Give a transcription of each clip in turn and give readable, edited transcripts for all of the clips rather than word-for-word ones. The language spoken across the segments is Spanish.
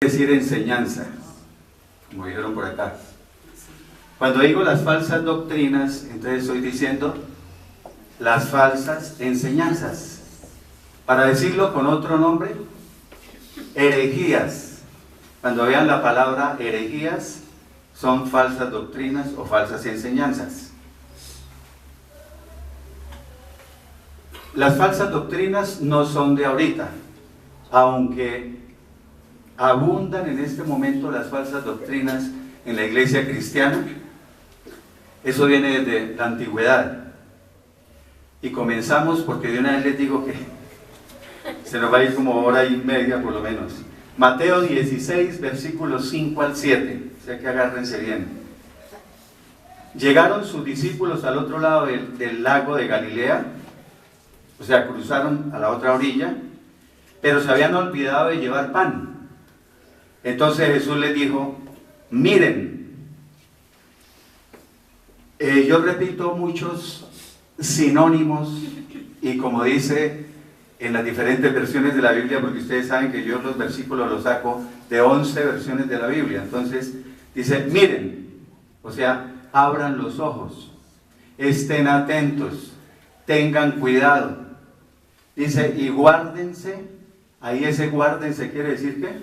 decir enseñanza, como dijeron por acá. Cuando digo las falsas doctrinas, entonces estoy diciendo las falsas enseñanzas. Para decirlo con otro nombre, herejías. Cuando vean la palabra herejías, son falsas doctrinas o falsas enseñanzas. Las falsas doctrinas no son de ahorita, aunque abundan en este momento las falsas doctrinas en la iglesia cristiana. Eso viene desde la antigüedad. Y comenzamos porque de una vez les digo que se nos va a ir como hora y media por lo menos. Mateo 16, versículos 5 al 7. O sea que agárrense bien. Llegaron sus discípulos al otro lado del lago de Galilea, o sea, cruzaron a la otra orilla, pero se habían olvidado de llevar pan. Entonces Jesús les dijo, miren, yo repito muchos sinónimos y como dice en las diferentes versiones de la Biblia, porque ustedes saben que yo los versículos los saco de 11 versiones de la Biblia. Entonces dice, miren, o sea, abran los ojos, estén atentos, tengan cuidado. Dice, y guárdense, ahí ese guárdense quiere decir ¿qué?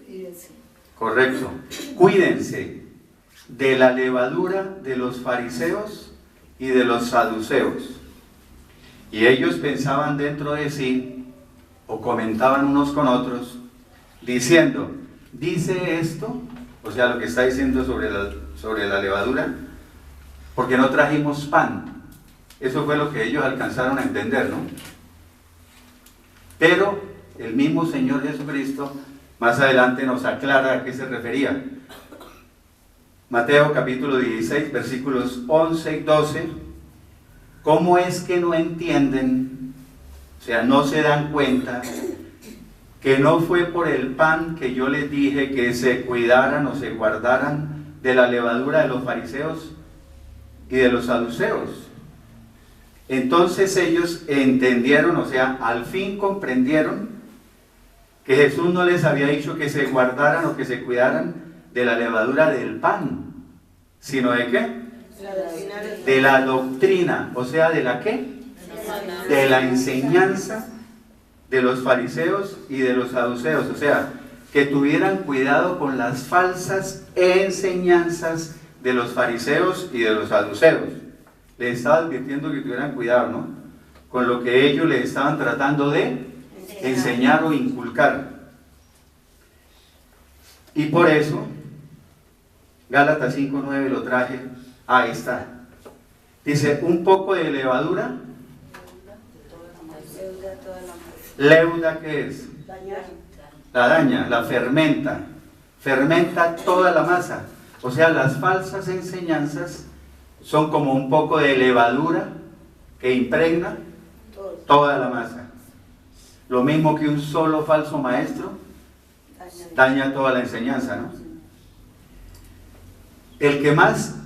Cuídense. Correcto, cuídense de la levadura de los fariseos y de los saduceos. Y ellos pensaban dentro de sí, o comentaban unos con otros, diciendo, dice esto, o sea, lo que está diciendo sobre la levadura, porque no trajimos pan. Eso fue lo que ellos alcanzaron a entender, ¿no? Pero el mismo Señor Jesucristo más adelante nos aclara a qué se refería. Mateo capítulo 16, versículos 11 y 12. ¿Cómo es que no entienden? O sea, no se dan cuenta que no fue por el pan que yo les dije que se cuidaran o se guardaran de la levadura de los fariseos y de los saduceos. Entonces ellos entendieron, o sea, al fin comprendieron que Jesús no les había dicho que se guardaran o que se cuidaran de la levadura del pan, sino ¿de qué? De la doctrina, o sea, ¿de la qué? De la enseñanza de los fariseos y de los saduceos, o sea, que tuvieran cuidado con las falsas enseñanzas de los fariseos y de los saduceos. Les estaba advirtiendo que tuvieran cuidado, ¿no? Con lo que ellos les estaban tratando de enseñar o inculcar. Y por eso, Gálatas 5:9 lo traje, ahí está. Dice, un poco de levadura. Leuda, ¿qué es? La daña, la fermenta. Fermenta toda la masa. O sea, las falsas enseñanzas son como un poco de levadura que impregna toda la masa. Lo mismo que un solo falso maestro daña toda la enseñanza, ¿no? El que más,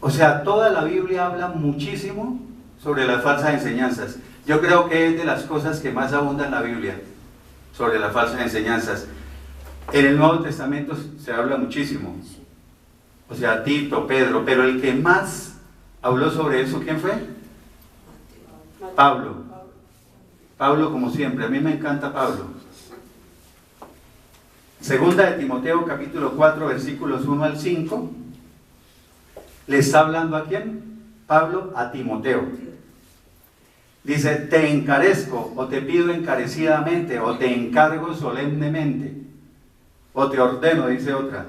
o sea, toda la Biblia habla muchísimo sobre las falsas enseñanzas. Yo creo que es de las cosas que más abundan en la Biblia, sobre las falsas enseñanzas. En el Nuevo Testamento se habla muchísimo. O sea, Tito, Pedro, pero el que más habló sobre eso, ¿quién fue? Pablo. Pablo, como siempre, a mí me encanta Pablo. Segunda de Timoteo, capítulo 4, versículos 1 al 5. ¿Le está hablando a quién? Pablo a Timoteo. Dice, te encarezco, o te pido encarecidamente, o te encargo solemnemente, o te ordeno, dice otra,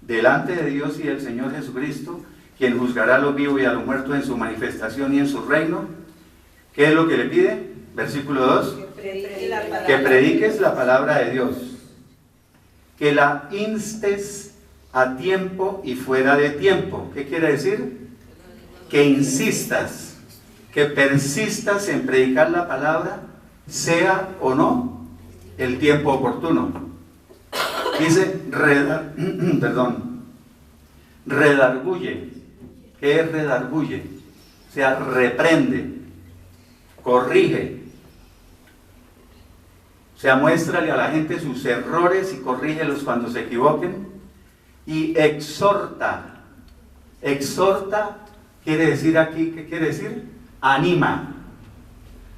delante de Dios y del Señor Jesucristo, quien juzgará a los vivos y a los muertos en su manifestación y en su reino. ¿Qué es lo que le pide? Versículo 2. Que prediques la palabra de Dios. Que la instes a tiempo y fuera de tiempo. ¿Qué quiere decir? Que insistas, que persistas en predicar la palabra, sea o no el tiempo oportuno. Dice, redarguye. ¿Qué es redarguye? O sea, reprende, corrige. O sea, muéstrale a la gente sus errores y corrígelos cuando se equivoquen. Y exhorta. Exhorta quiere decir aquí, ¿qué quiere decir? Anima.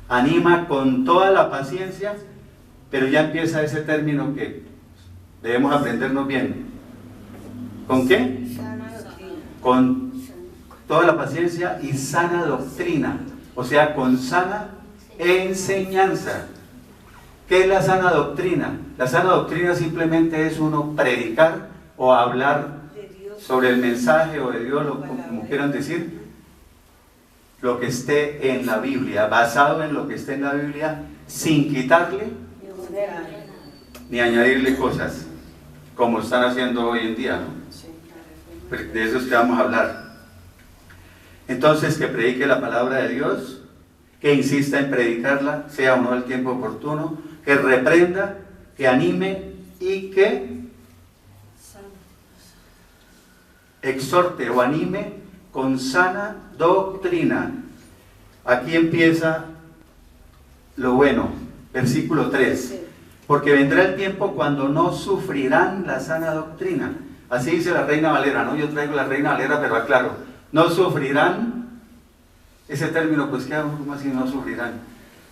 Anima con toda la paciencia, pero ya empieza ese término que debemos aprendernos bien. ¿Con qué? Con toda la paciencia y sana doctrina. O sea, con sana enseñanza. ¿Qué es la sana doctrina? La sana doctrina simplemente es uno predicar o hablar sobre el mensaje o de Dios, como quieran decir, lo que esté en la Biblia, basado en lo que esté en la Biblia, sin quitarle ni añadirle cosas, como están haciendo hoy en día, ¿no? De eso es que vamos a hablar. Entonces, que predique la palabra de Dios, que insista en predicarla, sea o no el tiempo oportuno, que reprenda, que anime y que exhorte o anime con sana doctrina. Aquí empieza lo bueno, versículo 3. Porque vendrá el tiempo cuando no sufrirán la sana doctrina. Así dice la Reina Valera, ¿no? Yo traigo la Reina Valera, pero aclaro, no sufrirán, ese término, pues, ¿qué hago? ¿Cómo así no sufrirán?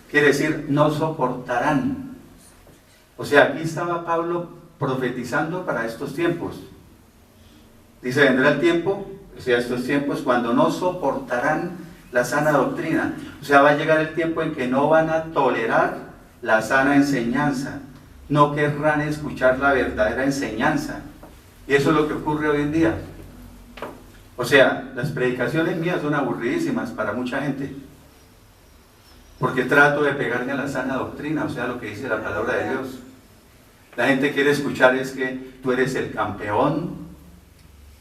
Quiere decir, no soportarán. O sea, aquí estaba Pablo profetizando para estos tiempos. Dice, vendrá el tiempo, o sea, estos tiempos, cuando no soportarán la sana doctrina. O sea, va a llegar el tiempo en que no van a tolerar la sana enseñanza. No querrán escuchar la verdadera enseñanza. Y eso es lo que ocurre hoy en día. O sea, las predicaciones mías son aburridísimas para mucha gente. Porque trato de pegarme a la sana doctrina, o sea, lo que dice la palabra de Dios. La gente quiere escuchar es que tú eres el campeón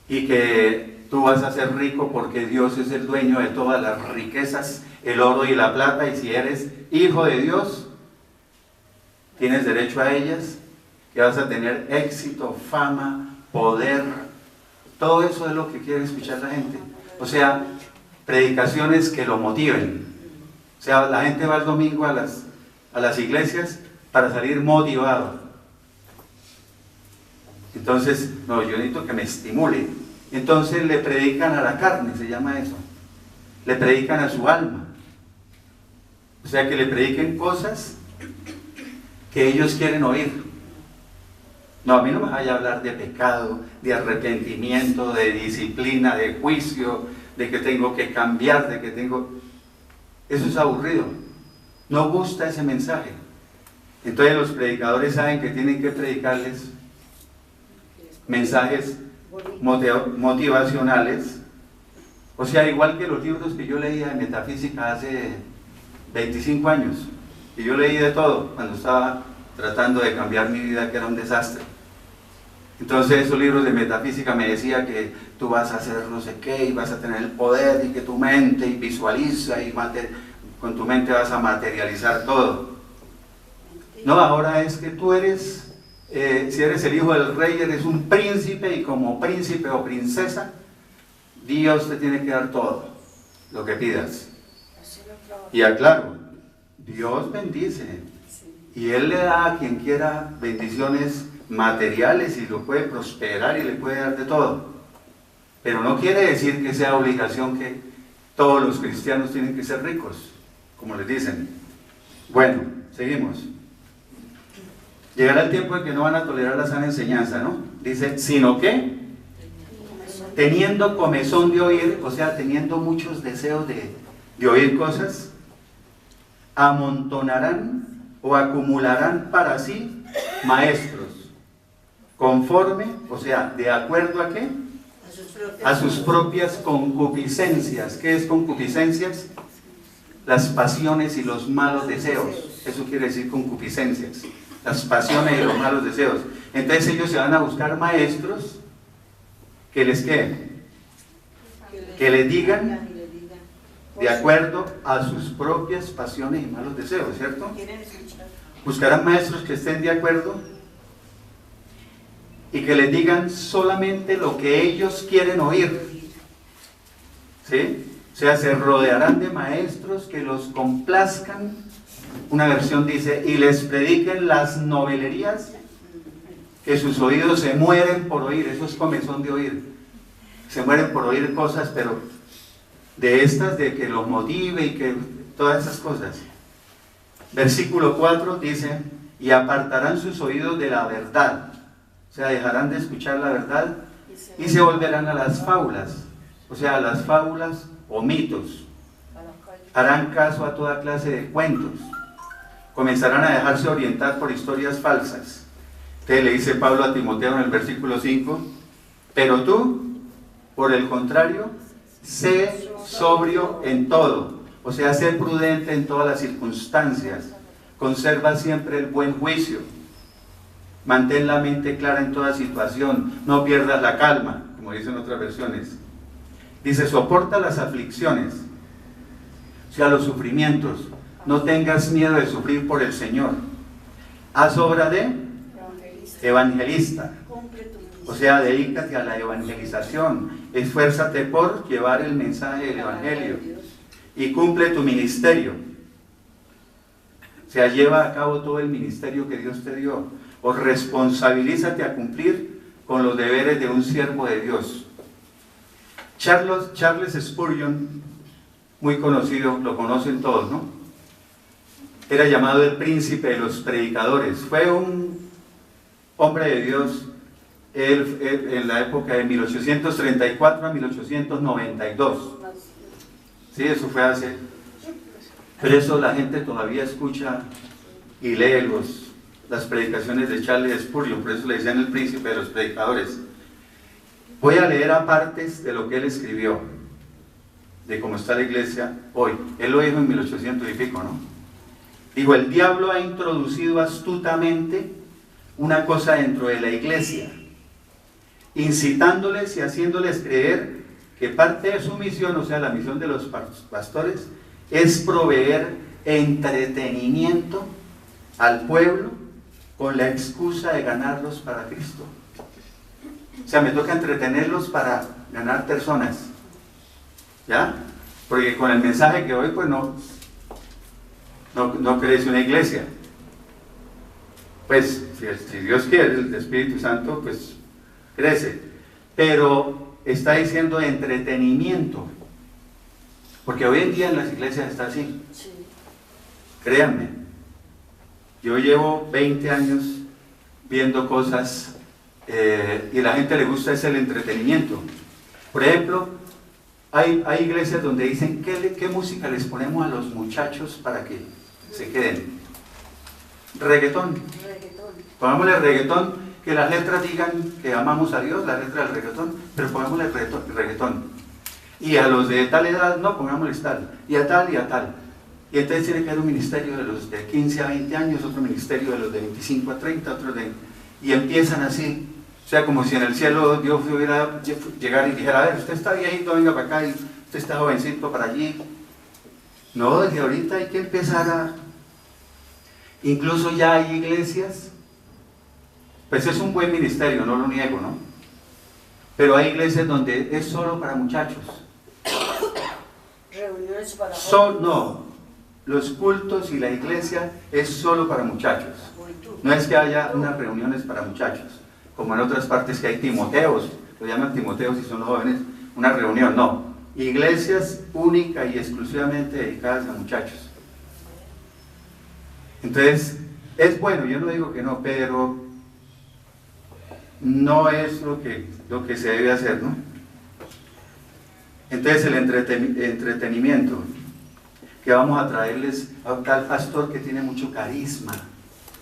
y que tú vas a ser rico porque Dios es el dueño de todas las riquezas, el oro y la plata, y si eres hijo de Dios, tienes derecho a ellas, que vas a tener éxito, fama, poder. Todo eso es lo que quiere escuchar la gente. O sea, predicaciones que lo motiven. O sea, la gente va el domingo a las iglesias para salir motivado. Entonces, no, yo necesito que me estimule. Entonces le predican a la carne, se llama eso. Le predican a su alma. O sea, que le prediquen cosas que ellos quieren oír. No, a mí no me vaya a hablar de pecado, de arrepentimiento, de disciplina, de juicio, de que tengo que cambiar, de que tengo... Eso es aburrido. No gusta ese mensaje. Entonces los predicadores saben que tienen que predicarles mensajes motivacionales. O sea, igual que los libros que yo leía de metafísica hace 25 años. Y yo leí de todo cuando estaba tratando de cambiar mi vida, que era un desastre. Entonces esos libros de metafísica me decían que tú vas a hacer no sé qué y vas a tener el poder y que tu mente y visualiza y con tu mente vas a materializar todo. No, ahora es que tú eres, si eres el hijo del rey, eres un príncipe y como príncipe o princesa, Dios te tiene que dar todo lo que pidas. Y aclaro, Dios bendice y Él le da a quien quiera bendiciones materiales y lo puede prosperar y le puede dar de todo, pero no quiere decir que sea obligación que todos los cristianos tienen que ser ricos, como les dicen. Bueno, seguimos. Llegará el tiempo en que no van a tolerar la sana enseñanza, ¿no? Dice, sino que teniendo comezón de oír, o sea, teniendo muchos deseos de oír cosas, amontonarán o acumularán para sí maestros, conforme, o sea, ¿de acuerdo a qué? A sus propias concupiscencias. ¿Qué es concupiscencias? Las pasiones y los malos deseos. Eso quiere decir concupiscencias. Las pasiones y los malos deseos. Entonces ellos se van a buscar maestros que les ¿qué? Que les digan de acuerdo a sus propias pasiones y malos deseos, ¿cierto? Buscarán maestros que estén de acuerdo y que les digan solamente lo que ellos quieren oír, ¿sí? O sea, se rodearán de maestros que los complazcan Una versión dice, y les prediquen las novelerías, que sus oídos se mueren por oír. Eso es comezón de oír. Se mueren por oír cosas, pero de estas, de que los motive y que todas esas cosas. Versículo 4 dice, y apartarán sus oídos de la verdad. O sea, dejarán de escuchar la verdad y se volverán a las fábulas. O sea, a las fábulas o mitos. Harán caso a toda clase de cuentos. Comenzarán a dejarse orientar por historias falsas. Entonces le dice Pablo a Timoteo en el versículo 5, pero tú, por el contrario, sé sobrio en todo. O sea, sé prudente en todas las circunstancias. Conserva siempre el buen juicio. Mantén la mente clara en toda situación. No pierdas la calma, como dicen otras versiones. Dice, soporta las aflicciones, o sea, los sufrimientos. No tengas miedo de sufrir por el Señor. Haz obra de evangelista. O sea, dedícate a la evangelización. Esfuérzate por llevar el mensaje del Evangelio. Y cumple tu ministerio. O sea, lleva a cabo todo el ministerio que Dios te dio. O responsabilízate a cumplir con los deberes de un siervo de Dios. Charles Spurgeon, muy conocido, lo conocen todos, ¿no? Era llamado el príncipe de los predicadores. Fue un hombre de Dios en la época de 1834 a 1892. Sí, eso fue hace. Pero eso la gente todavía escucha y lee las predicaciones de Charles Spurgeon, por eso le decían el príncipe de los predicadores. Voy a leer a partes de lo que él escribió, de cómo está la iglesia hoy. Él lo dijo en 1800 y pico, ¿no? Dijo, el diablo ha introducido astutamente una cosa dentro de la iglesia, incitándoles y haciéndoles creer que parte de su misión, o sea, la misión de los pastores, es proveer entretenimiento al pueblo con la excusa de ganarlos para Cristo. O sea, me toca entretenerlos para ganar personas, ¿ya? Porque con el mensaje que doy, pues no crece una iglesia. Pues, si Dios quiere, el Espíritu Santo, pues crece. Pero está diciendo entretenimiento. Porque hoy en día en las iglesias está así. Sí. Créanme. Yo llevo 20 años viendo cosas y a la gente le gusta ese el entretenimiento. Por ejemplo, hay iglesias donde dicen, ¿qué música les ponemos a los muchachos para que se queden? Reggaetón. Pongámosle reggaetón, que las letras digan que amamos a Dios, la letra del reggaetón, pero pongámosle reggaetón. Y a los de tal edad, no, pongámosles tal, y a tal y a tal. Y entonces tiene que haber un ministerio de los de 15 a 20 años, otro ministerio de los de 25 a 30, otro de... Y empiezan así. O sea, como si en el cielo Dios pudiera llegar y dijera, a ver, usted está viejito, venga para acá, y usted está jovencito para allí. No, desde ahorita hay que empezar a... Incluso ya hay iglesias, pues es un buen ministerio, no lo niego, ¿no? Pero hay iglesias donde es solo para muchachos. Reuniones para... No, los cultos y la iglesia es solo para muchachos. No es que haya unas reuniones para muchachos, como en otras partes que hay timoteos, lo llaman timoteos y son los jóvenes, una reunión, no. Iglesias única y exclusivamente dedicadas a muchachos. Entonces, es bueno, yo no digo que no, pero no es lo que se debe hacer, ¿no? Entonces el entretenimiento, que vamos a traerles a un tal pastor que tiene mucho carisma,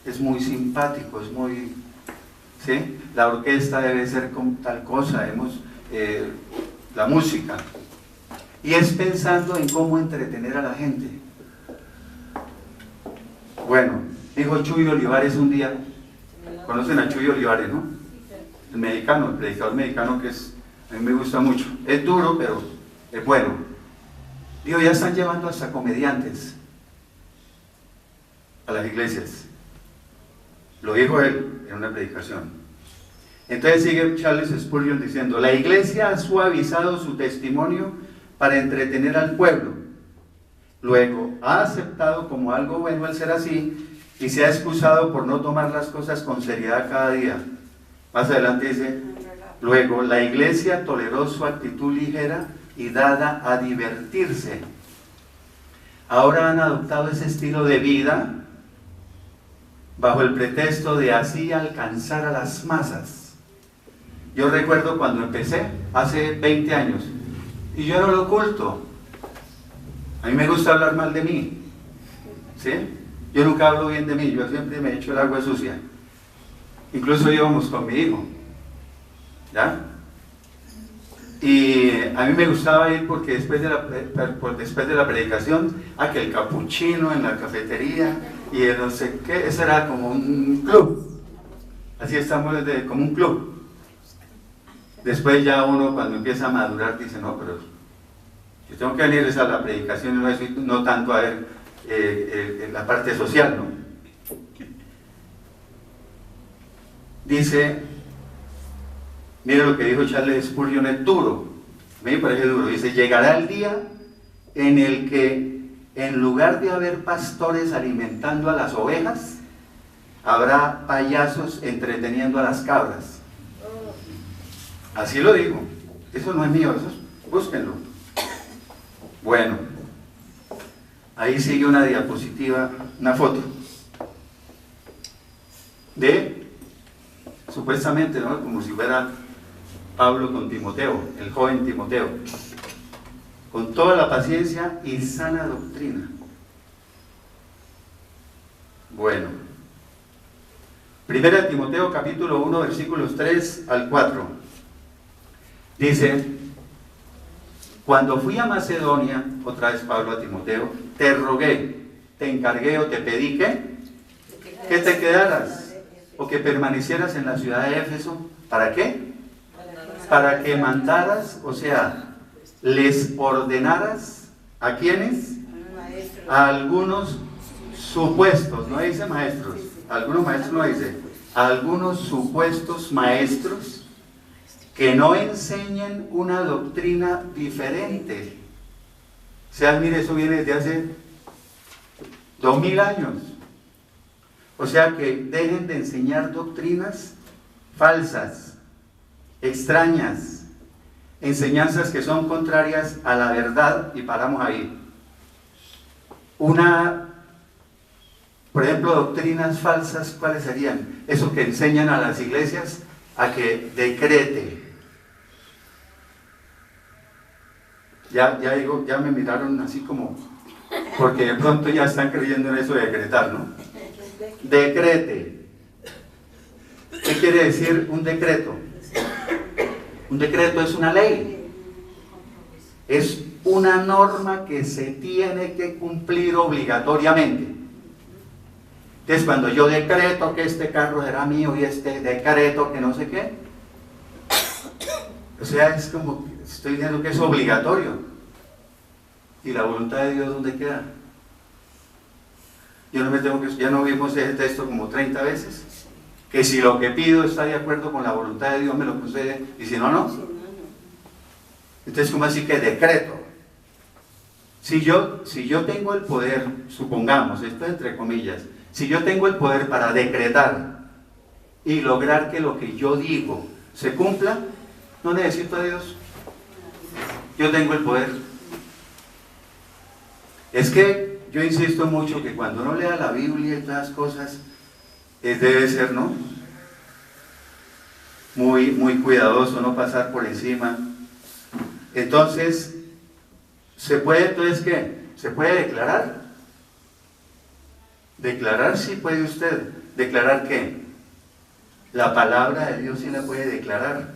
es muy simpático, es muy... ¿sí? La orquesta debe ser con tal cosa, la música. Y es pensando en cómo entretener a la gente. Bueno, dijo Chuy Olivares un día, conocen a Chuy Olivares, ¿no? El mexicano, el predicador mexicano que a mí me gusta mucho. Es duro, pero es bueno. Digo, ya están llevando hasta comediantes a las iglesias. Lo dijo él en una predicación. Entonces sigue Charles Spurgeon diciendo, la iglesia ha suavizado su testimonio para entretener al pueblo Luego, ha aceptado como algo bueno el ser así y se ha excusado por no tomar las cosas con seriedad cada día. Más adelante dice, luego, la iglesia toleró su actitud ligera y dada a divertirse. Ahora han adoptado ese estilo de vida bajo el pretexto de así alcanzar a las masas. Yo recuerdo cuando empecé, hace 20 años, y yo no lo oculto. A mí me gusta hablar mal de mí, ¿sí? Yo nunca hablo bien de mí, yo siempre me echo el agua sucia. Incluso íbamos con mi hijo, ¿ya? Y a mí me gustaba ir porque después de la predicación, que el capuchino en la cafetería y el no sé qué, eso era como un club. Así estamos como un club. Después ya uno cuando empieza a madurar dice, no, pero yo tengo que venir a la predicación y no tanto a ver la parte social, ¿no? Dice, mire lo que dijo Charles Spurgeon, es duro, a mí me parece duro. Dice, llegará el día en el que en lugar de haber pastores alimentando a las ovejas, habrá payasos entreteniendo a las cabras. Así lo digo, eso no es mío, eso búsquenlo. Bueno, ahí sigue una diapositiva, una foto de, supuestamente, ¿no?, como si fuera Pablo con Timoteo, el joven Timoteo, con toda la paciencia y sana doctrina. Bueno, 1 Timoteo capítulo 1 versículos 3 al 4 dice, cuando fui a Macedonia, otra vez Pablo a Timoteo, te rogué, te encargué o te pedí que te quedaras o que permanecieras en la ciudad de Éfeso. ¿Para qué? Para que mandaras, o sea, les ordenaras, ¿a quiénes? A algunos supuestos, no dice maestros, algunos maestros no dice, a algunos supuestos maestros que no enseñen una doctrina diferente. O sea, mire, eso viene desde hace 2000 años. O sea, que dejen de enseñar doctrinas falsas, extrañas, enseñanzas que son contrarias a la verdad, y paramos ahí. Por ejemplo, doctrinas falsas, ¿cuáles serían? Eso que enseñan a las iglesias a que decrete. Ya me miraron así como, porque de pronto ya están creyendo en eso de decretar, ¿no? Decrete. ¿Qué quiere decir un decreto? Un decreto es una ley. Es una norma que se tiene que cumplir obligatoriamente. Entonces, cuando yo decreto que este carro será mío y este decreto que no sé qué, o sea, es como, estoy diciendo que es obligatorio. ¿Y la voluntad de Dios dónde queda? Ya no vimos ese texto como 30 veces, que si lo que pido está de acuerdo con la voluntad de Dios me lo concede, y si no, no. Entonces, ¿cómo así que decreto? Si yo tengo el poder, supongamos, esto entre comillas, si yo tengo el poder para decretar y lograr que lo que yo digo se cumpla, no necesito a Dios. Yo tengo el poder. Es que yo insisto mucho que cuando uno lea la Biblia y todas las cosas, debe ser, ¿no?, muy, muy cuidadoso, no pasar por encima. Entonces, entonces ¿qué? ¿Se puede declarar? Declarar sí puede usted. ¿Declarar qué? La palabra de Dios sí la puede declarar.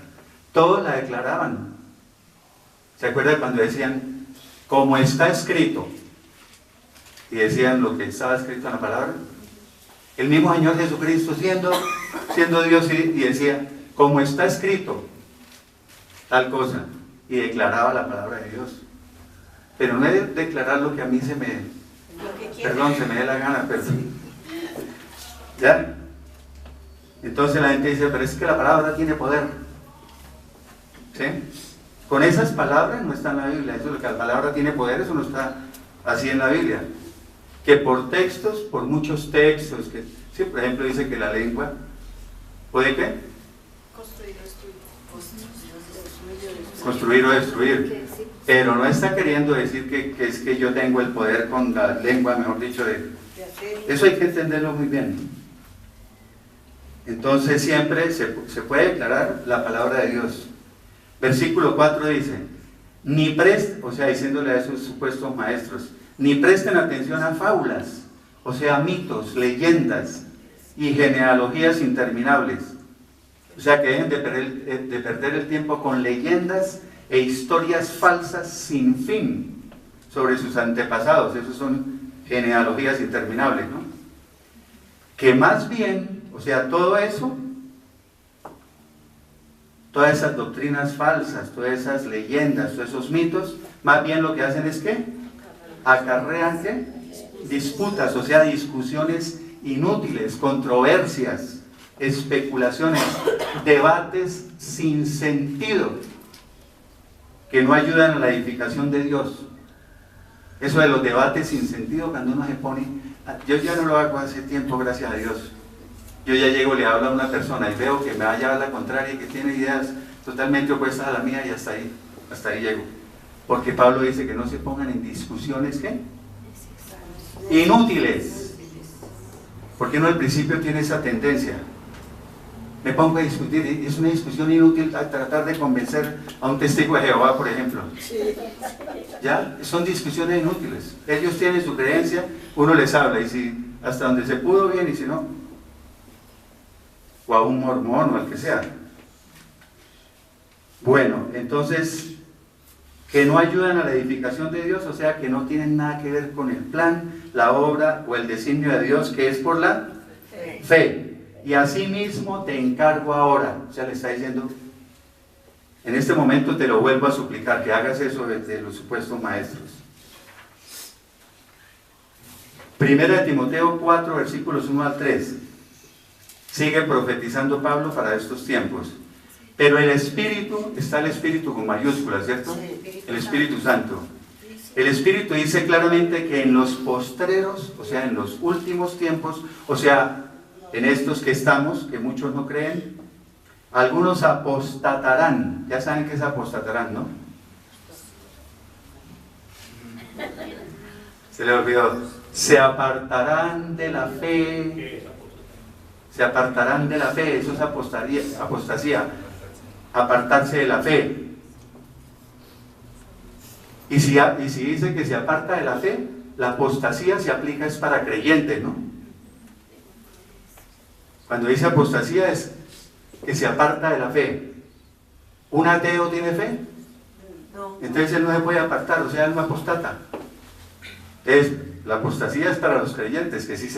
Todos la declaraban. ¿Se acuerda cuando decían, como está escrito? Y decían lo que estaba escrito en la palabra. El mismo Señor Jesucristo siendo Dios, y decía, como está escrito tal cosa, y declaraba la palabra de Dios. Pero no es declarar lo que a mí se me dé la gana, pero sí. ¿Ya? Entonces la gente dice, pero es que la palabra tiene poder. ¿Sí? Con esas palabras no está en la Biblia. Eso de que la palabra tiene poder, eso no está así en la Biblia, que por textos, por muchos textos, que, sí, por ejemplo dice que la lengua puede ¿qué? Construir o destruir, pero no está queriendo decir que es que yo tengo el poder con la lengua, mejor dicho, eso hay que entenderlo muy bien. Entonces siempre se puede declarar la palabra de Dios. Versículo 4 dice, ni presten, o sea, diciéndole a esos supuestos maestros, ni presten atención a fábulas, o sea, mitos, leyendas y genealogías interminables. O sea, que dejen de perder el tiempo con leyendas e historias falsas sin fin sobre sus antepasados. Esos son genealogías interminables, ¿no? Que más bien, o sea, todo eso, todas esas doctrinas falsas, todas esas leyendas, todos esos mitos, más bien lo que hacen es ¿qué? Acarrean ¿qué? Disputas, o sea, discusiones inútiles, controversias, especulaciones, debates sin sentido, que no ayudan a la edificación de Dios. Eso de los debates sin sentido, cuando uno se pone, yo ya no lo hago hace tiempo, gracias a Dios. Yo ya llego, le hablo a una persona y veo que me va a llevar la contraria y que tiene ideas totalmente opuestas a la mía, y hasta ahí llego. Porque Pablo dice que no se pongan en discusiones ¿qué? Inútiles. Porque uno al principio tiene esa tendencia. Me pongo a discutir, es una discusión inútil a tratar de convencer a un testigo de Jehová, por ejemplo. ¿Ya? Son discusiones inútiles. Ellos tienen su creencia, uno les habla, y si hasta donde se pudo bien, y si no, o a un mormón o al que sea. Bueno, entonces, que no ayudan a la edificación de Dios, o sea, que no tienen nada que ver con el plan, la obra o el designio de Dios, que es por la fe. Y asimismo te encargo ahora, o sea, le está diciendo, en este momento te lo vuelvo a suplicar, que hagas eso de los supuestos maestros. Primera de Timoteo 4, versículos 1 al 3. Sigue profetizando Pablo para estos tiempos. Pero el Espíritu, está el Espíritu con mayúsculas, ¿cierto? El Espíritu Santo. El Espíritu dice claramente que en los postreros, o sea, en los últimos tiempos, o sea, en estos que estamos, que muchos no creen, algunos apostatarán. Ya saben qué es apostatarán, ¿no? Se le olvidó. Se apartarán de la fe. Se apartarán de la fe. Eso es apostasía. Apartarse de la fe. Y si dice que se aparta de la fe, la apostasía se aplica es para creyentes, ¿no? Cuando dice apostasía es que se aparta de la fe. ¿Un ateo tiene fe? Entonces él no se puede apartar, o sea, él no apostata. La apostasía es para los creyentes, que sí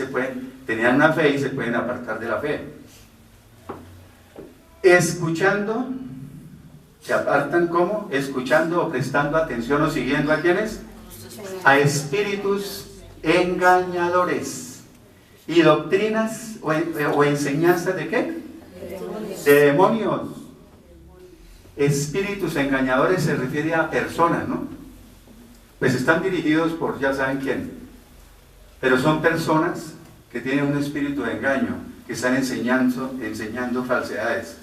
tenían una fe y se pueden apartar de la fe. Escuchando, se apartan ¿cómo? Escuchando o prestando atención o siguiendo a ¿quiénes? A espíritus engañadores. ¿Y doctrinas o enseñanzas de qué? De demonios. Espíritus engañadores se refiere a personas, ¿no? Pues están dirigidos por ya saben quién. Pero son personas que tienen un espíritu de engaño, que están enseñando falsedades.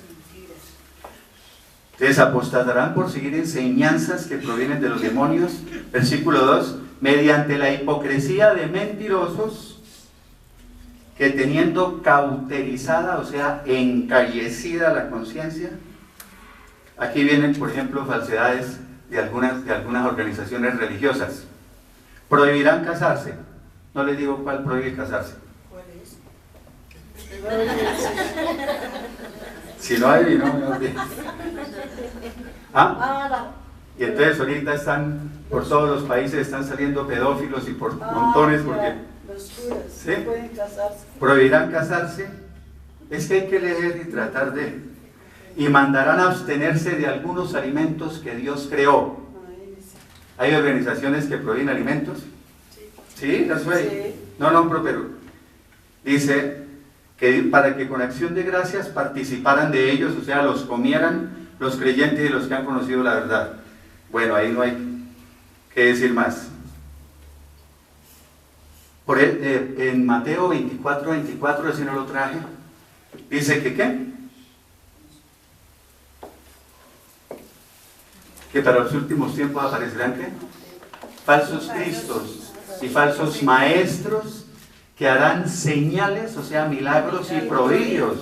Entonces apostatarán por seguir enseñanzas que provienen de los demonios. Versículo 2. Mediante la hipocresía de mentirosos, que teniendo cauterizada, o sea, encallecida la conciencia, aquí vienen, por ejemplo, falsedades de algunas organizaciones religiosas. Prohibirán casarse. No les digo cuál prohíbe casarse. ¿Cuál es? Si no hay, no me olvido. Y entonces ahorita están, por todos los países están saliendo pedófilos y por montones, porque... Los curas, ¿sí? no pueden casarse. Prohibirán casarse. Es que hay que leer y tratar de... Y mandarán a abstenerse de algunos alimentos que Dios creó. ¿Hay organizaciones que prohíben alimentos? ¿Sí? ¿Las hay? Sí. No, pero dice que para que con acción de gracias participaran de ellos, o sea, los comieran los creyentes y los que han conocido la verdad. Bueno, ahí no hay que decir más. En Mateo 24, 24, ese no lo traje, dice que ¿qué? Que para los últimos tiempos aparecerán ¿qué? Falsos cristos y falsos maestros que harán señales, o sea, milagros y prodigios,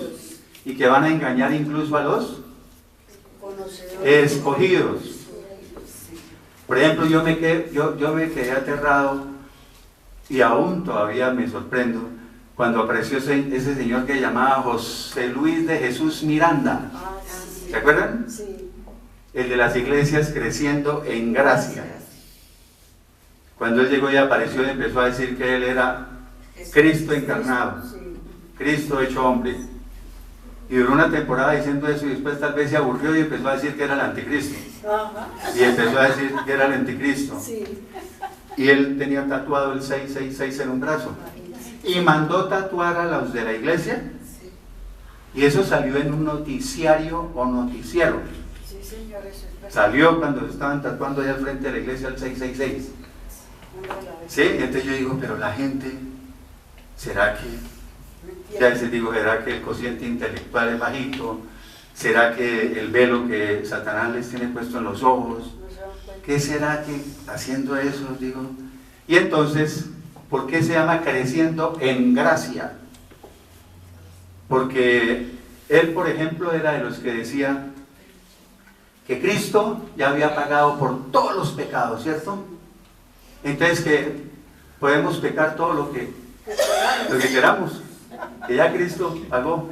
y que van a engañar incluso a los escogidos. Por ejemplo, yo me quedé aterrado y aún todavía me sorprendo cuando apareció ese señor que llamaba José Luis de Jesús Miranda. ¿Se acuerdan? Sí. El de las iglesias creciendo en gracia. Cuando él llegó y apareció y empezó a decir que él era Cristo encarnado, Cristo hecho hombre. Y duró una temporada diciendo eso y después tal vez se aburrió y empezó a decir que era el anticristo. Y empezó a decir que era el anticristo. Y él tenía tatuado el 666 en un brazo. Y mandó tatuar a los de la iglesia. Y eso salió en un noticiario o noticiero. Salió cuando estaban tatuando allá al frente de la iglesia el 666. Sí, entonces yo digo, pero la gente, ¿será que? Ya a veces digo, ¿será que el cociente intelectual es bajito? ¿Será que el velo que Satanás les tiene puesto en los ojos? ¿Qué será que haciendo eso? Digo. Y entonces, ¿por qué se llama creciendo en gracia? Porque él, por ejemplo, era de los que decía que Cristo ya había pagado por todos los pecados, ¿cierto? Entonces que podemos pecar todo lo que queramos, que ya Cristo pagó.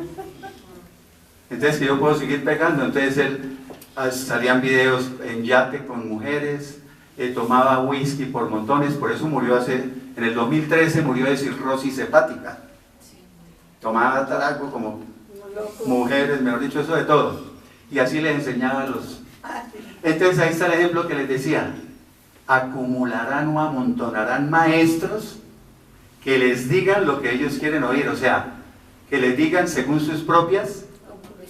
Entonces que yo puedo seguir pecando. Entonces él salían videos en yate con mujeres, tomaba whisky por montones, por eso murió en el 2013 murió de cirrosis hepática. Tomaba trago como mujeres, mejor dicho, eso de todo. Y así les enseñaba a los... Entonces ahí está el ejemplo que les decía. Acumularán o amontonarán maestros que les digan lo que ellos quieren oír, o sea, que les digan según sus propias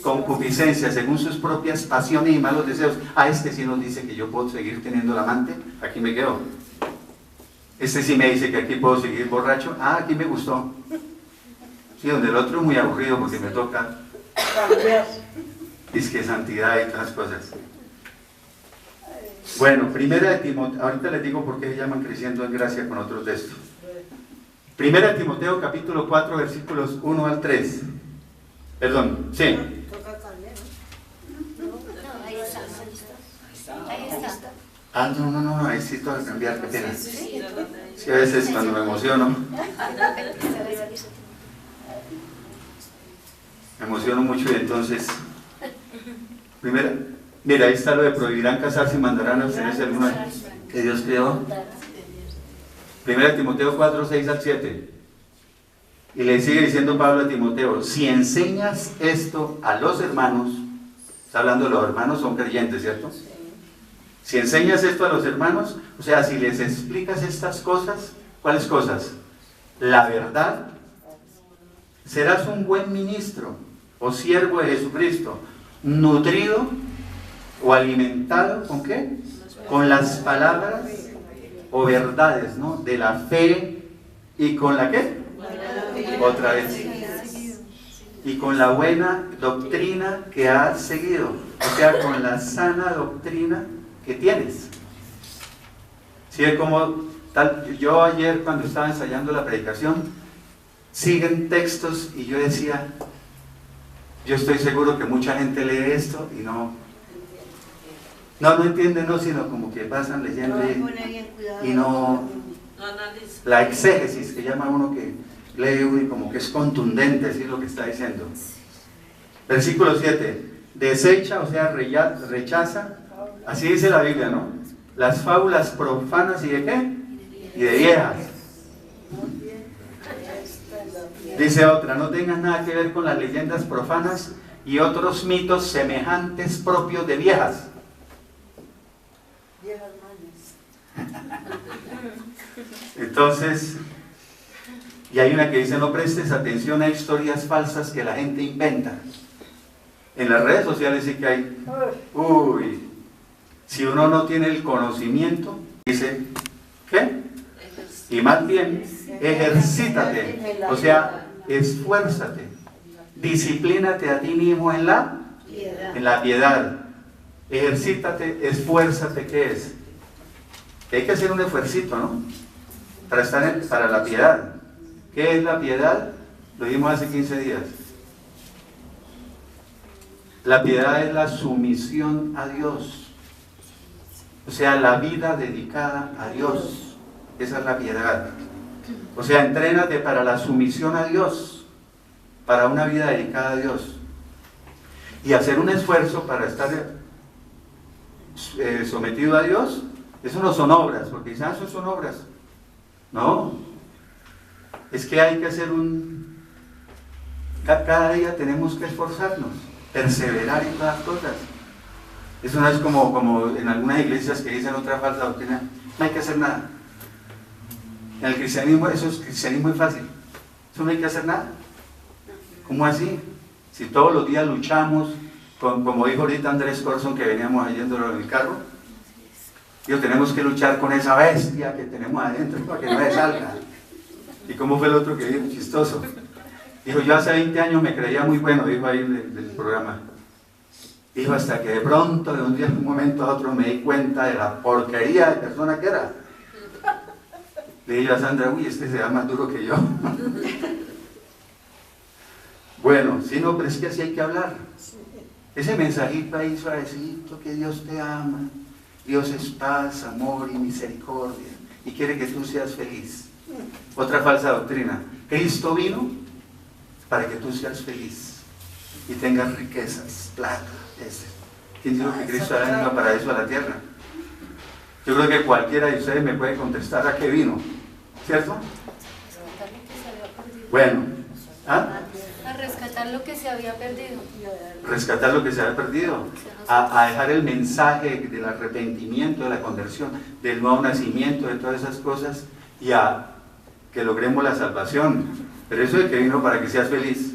concupiscencias, según sus propias pasiones y malos deseos. Este sí nos dice que yo puedo seguir teniendo el amante, aquí me quedo. Este sí me dice que aquí puedo seguir borracho, aquí me gustó. Sí, donde el otro es muy aburrido porque me toca dice que santidad y otras cosas. Bueno, primera de Timoteo, ahorita les digo por qué se llaman creciendo en gracia con otros textos. Primera de Timoteo capítulo 4 versículos 1 al 3. Perdón, sí. Ahí está. No, ahí sí tengo que cambiar, qué pena. Sí, a veces cuando me emociono, me emociono mucho y entonces, mira, ahí está lo de prohibirán casarse y mandarán a abstenerse alguna que Dios creó. Primera de Timoteo 4, 6 al 7. Y le sigue diciendo Pablo a Timoteo, si enseñas esto a los hermanos, está hablando de los hermanos, son creyentes, ¿cierto? Si enseñas esto a los hermanos, o sea, si les explicas estas cosas, ¿cuáles cosas? La verdad, serás un buen ministro o siervo de Jesucristo, nutrido o alimentado, ¿con qué? Con las palabras o verdades, ¿no? De la fe y con la ¿qué? Otra vez. Y con la buena doctrina que has seguido, o sea, con la sana doctrina que tienes. ¿Sí? Como tal, yo ayer cuando estaba ensayando la predicación, siguen textos y yo decía, yo estoy seguro que mucha gente lee esto y no entienden, no, sino como que pasan leyendo y no, la exégesis que llama uno que lee uno y como que es contundente decir lo que está diciendo. Versículo 7, desecha, o sea, rechaza, así dice la Biblia, ¿no? Las fábulas profanas y de qué? Y de viejas. Dice otra, no tengas nada que ver con las leyendas profanas y otros mitos semejantes propios de viejas. Entonces, y hay una que dice, no prestes atención a historias falsas que la gente inventa. En las redes sociales sí que hay, si uno no tiene el conocimiento, dice, ¿qué? Y más bien, ejercítate, o sea, esfuérzate, disciplínate a ti mismo en la piedad. Ejercítate, esfuérzate, ¿qué es? Que hay que hacer un esfuercito, ¿no? Para la piedad. ¿Qué es la piedad? Lo vimos hace 15 días. La piedad es la sumisión a Dios. O sea, la vida dedicada a Dios. Esa es la piedad. O sea, entrénate para la sumisión a Dios, para una vida dedicada a Dios. Y hacer un esfuerzo para estar sometido a Dios, eso no son obras, porque quizás eso son obras. No. Es que hay que hacer cada día tenemos que esforzarnos, perseverar en todas las cosas. Eso no es como en algunas iglesias que dicen otra falsa doctrina, no hay que hacer nada. En el cristianismo, cristianismo es fácil, eso no hay que hacer nada. ¿Cómo así? Si todos los días luchamos, como dijo ahorita Andrés Corson, que veníamos yéndolo en el carro, tenemos que luchar con esa bestia que tenemos adentro para que no se salga. ¿Y cómo fue el otro que dijo? Chistoso. Dijo, yo hace 20 años me creía muy bueno, dijo ahí del programa. Dijo, hasta que de pronto, de un momento a otro, me di cuenta de la porquería de persona que era. Le dije a Sandra, uy, este se da más duro que yo. Bueno, sí, no, pero es que así hay que hablar. Ese mensajito ahí suavecito, que Dios te ama, Dios es paz, amor y misericordia, y quiere que tú seas feliz. Otra falsa doctrina, Cristo vino para que tú seas feliz y tengas riquezas, plata. ¿Quién dijo que Cristo vino para eso a la tierra? Yo creo que cualquiera de ustedes me puede contestar a qué vino, ¿cierto? Bueno, a rescatar lo que se había perdido. Rescatar lo que se había perdido, a dejar el mensaje del arrepentimiento, de la conversión, del nuevo nacimiento, de todas esas cosas, y a que logremos la salvación. Pero eso es que vino para que seas feliz.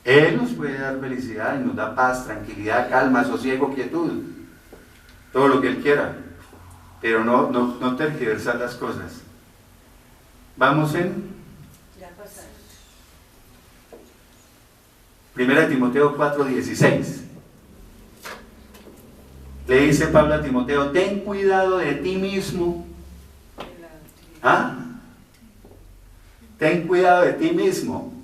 Él nos puede dar felicidad y nos da paz, tranquilidad, calma, sosiego, quietud, todo lo que Él quiera, pero no tergiversar las cosas. Vamos en 1 Timoteo 4:16. Le dice Pablo a Timoteo, ten cuidado de ti mismo. ¿Ah? Ten cuidado de ti mismo.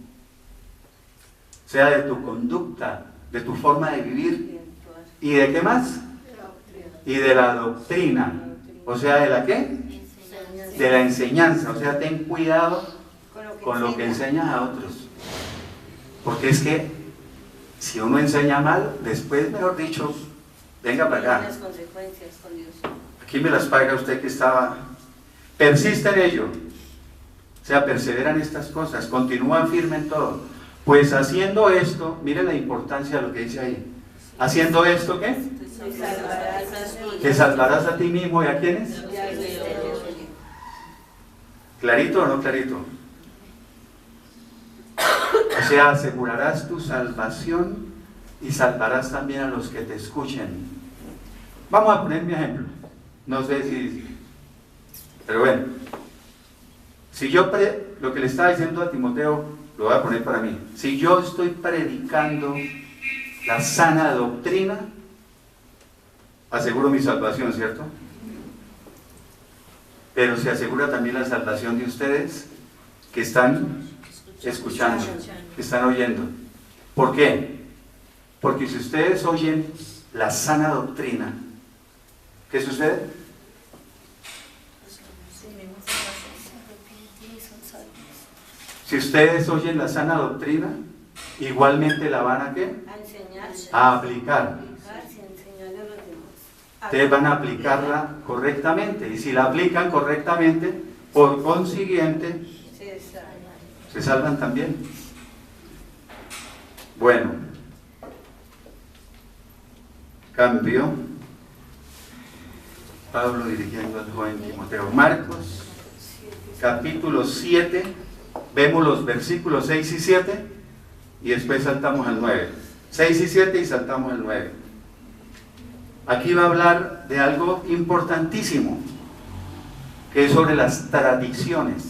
O sea, de tu conducta, de tu forma de vivir. ¿Y de qué más? Y de la doctrina. O sea, ¿de la qué? De la enseñanza. O sea, ten cuidado con lo que enseñas a otros. Porque es que si uno enseña mal, después, mejor dicho, venga para acá. Aquí me las paga usted que estaba. Persiste en ello. O sea, persevera en estas cosas. Continúa firme en todo. Pues haciendo esto, mire la importancia de lo que dice ahí. Haciendo esto, ¿qué? Te salvarás a ti mismo y a quiénes. ¿Clarito o no clarito? O sea, asegurarás tu salvación y salvarás también a los que te escuchen. Vamos a poner mi ejemplo. No sé si... Pero bueno. Si yo... Lo que le estaba diciendo a Timoteo, lo voy a poner para mí. Si yo estoy predicando la sana doctrina, aseguro mi salvación, ¿cierto? Pero se asegura también la salvación de ustedes que están escuchando, que están oyendo. ¿Por qué? Porque si ustedes oyen la sana doctrina, ¿qué sucede? Si ustedes oyen la sana doctrina, igualmente la van a ¿qué? A aplicar. Ustedes van a aplicarla correctamente, y si la aplican correctamente, por consiguiente, se salvan también. Bueno, cambio. Pablo dirigiendo al joven Timoteo. Marcos, capítulo 7, vemos los versículos 6 y 7, y después saltamos al 9. 6 y 7 y saltamos al 9. Aquí va a hablar de algo importantísimo. que es sobre las tradiciones.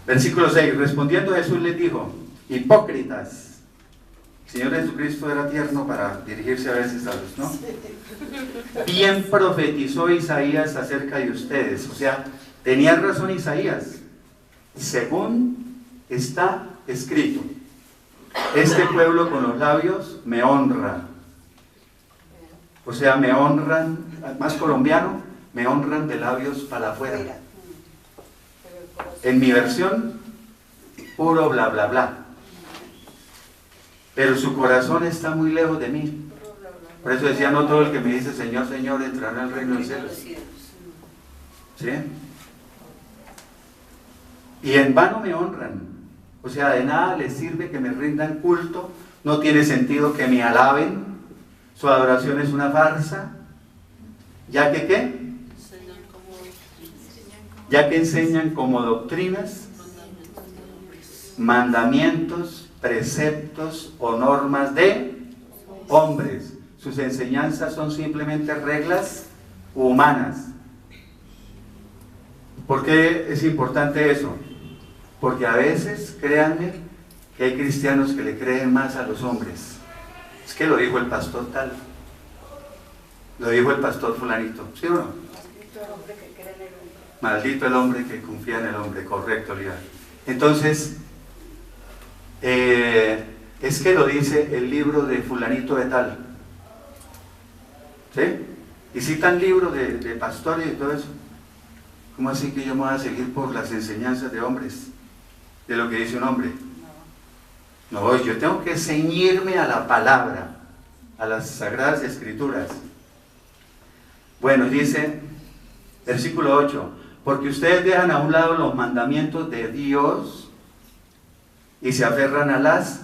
Versículo 6, respondiendo Jesús les dijo, hipócritas. El Señor Jesucristo era tierno para dirigirse a veces a los, ¿no? Bien profetizó Isaías acerca de ustedes. O sea, tenía razón Isaías, según está escrito. Este pueblo con los labios me honra. O sea, me honran, más colombiano, me honran de labios para afuera. En mi versión, puro bla bla bla. Pero su corazón está muy lejos de mí. Por eso decía, no todo el que me dice Señor, Señor, entrará al reino del cielo. ¿Sí? Y en vano me honran. O sea, de nada les sirve que me rindan culto. No tiene sentido que me alaben. Su adoración es una farsa. ¿Ya que qué? Ya que enseñan como doctrinas, mandamientos, preceptos o normas de hombres. Sus enseñanzas son simplemente reglas humanas. ¿Por qué es importante eso? Porque a veces, créanme, que hay cristianos que le creen más a los hombres. Es que lo dijo el pastor tal, lo dijo el pastor fulanito, ¿sí o no? Maldito el hombre que confía en el hombre, correcto, Lía. Entonces, es que lo dice el libro de fulanito de tal, ¿sí? Y citan libros de pastores y todo eso. ¿Cómo así que yo me voy a seguir por las enseñanzas de hombres? De lo que dice un hombre. No, yo tengo que ceñirme a la palabra, a las sagradas escrituras. Bueno, dice, versículo 8, porque ustedes dejan a un lado los mandamientos de Dios y se aferran a las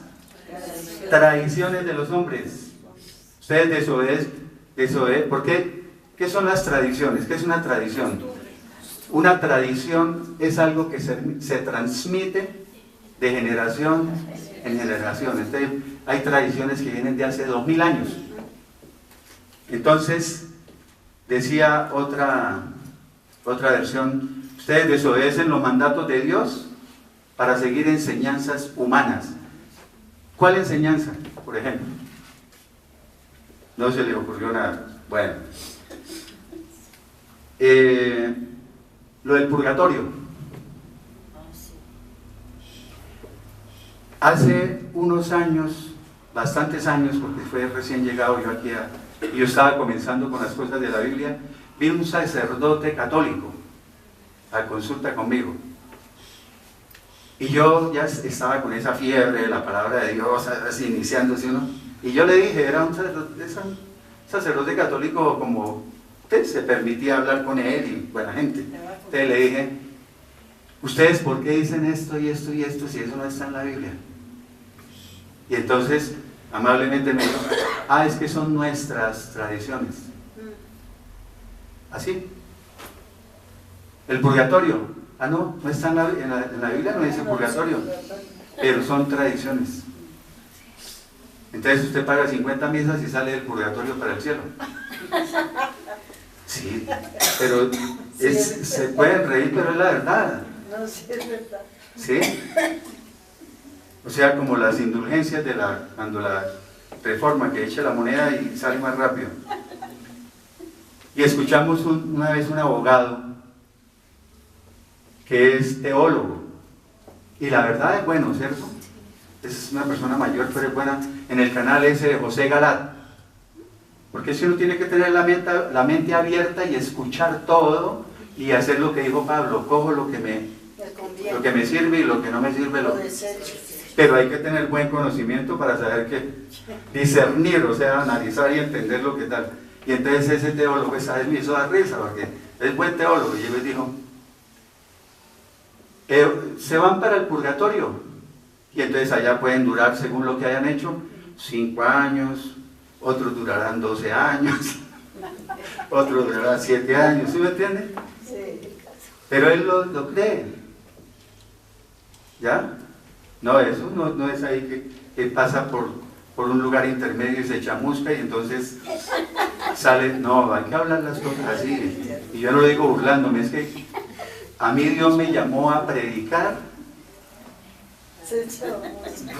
tradiciones de los hombres. Ustedes desobedecen. ¿Por qué? ¿Qué son las tradiciones? ¿Qué es una tradición? Una tradición es algo que se transmite de generación en generación. Entonces, hay tradiciones que vienen de hace 2000 años. Entonces, decía otra versión, ustedes desobedecen los mandatos de Dios para seguir enseñanzas humanas. ¿Cuál enseñanza, por ejemplo? No se le ocurrió nada. Bueno. Lo del purgatorio. Hace unos años, bastantes años, porque fue recién llegado yo aquí y yo estaba comenzando con las cosas de la Biblia, vi un sacerdote católico a consulta conmigo. Y yo ya estaba con esa fiebre de la palabra de Dios, así iniciándose, ¿no? Y yo le dije, era un sacerdote católico como usted, se permitía hablar con él y buena gente. Entonces le dije, ¿ustedes por qué dicen esto y esto y esto si eso no está en la Biblia? Y entonces, amablemente me dijo, es que son nuestras tradiciones. ¿Así? El purgatorio, no está en la Biblia, no dice purgatorio, pero son tradiciones. Entonces usted paga 50 misas y sale del purgatorio para el cielo. Sí, pero se pueden reír, pero es la verdad. No, sí es verdad. ¿Sí? O sea, como las indulgencias cuando la reforma, que echa la moneda y sale más rápido. Y escuchamos una vez un abogado que es teólogo, y la verdad es bueno, ¿cierto? Es una persona mayor, pero es buena. En el canal ese de José Galat, porque si uno tiene que tener la mente abierta y escuchar todo y hacer lo que dijo Pablo, cojo lo que me sirve y lo que no me sirve pero hay que tener buen conocimiento para saber qué discernir, o sea, analizar y entender lo que tal. Y entonces ese teólogo esa vez me hizo dar risa porque es buen teólogo, y él dijo, se van para el purgatorio y entonces allá pueden durar, según lo que hayan hecho, 5 años, otros durarán 12 años, otros durarán 7 años, ¿sí me entiende? Sí. Pero él lo cree. ¿Ya? No, eso no es ahí que pasa por un lugar intermedio y se chamusca y entonces sale, no, hay que hablar las cosas así. Y yo no lo digo burlándome, es que a mí Dios me llamó a predicar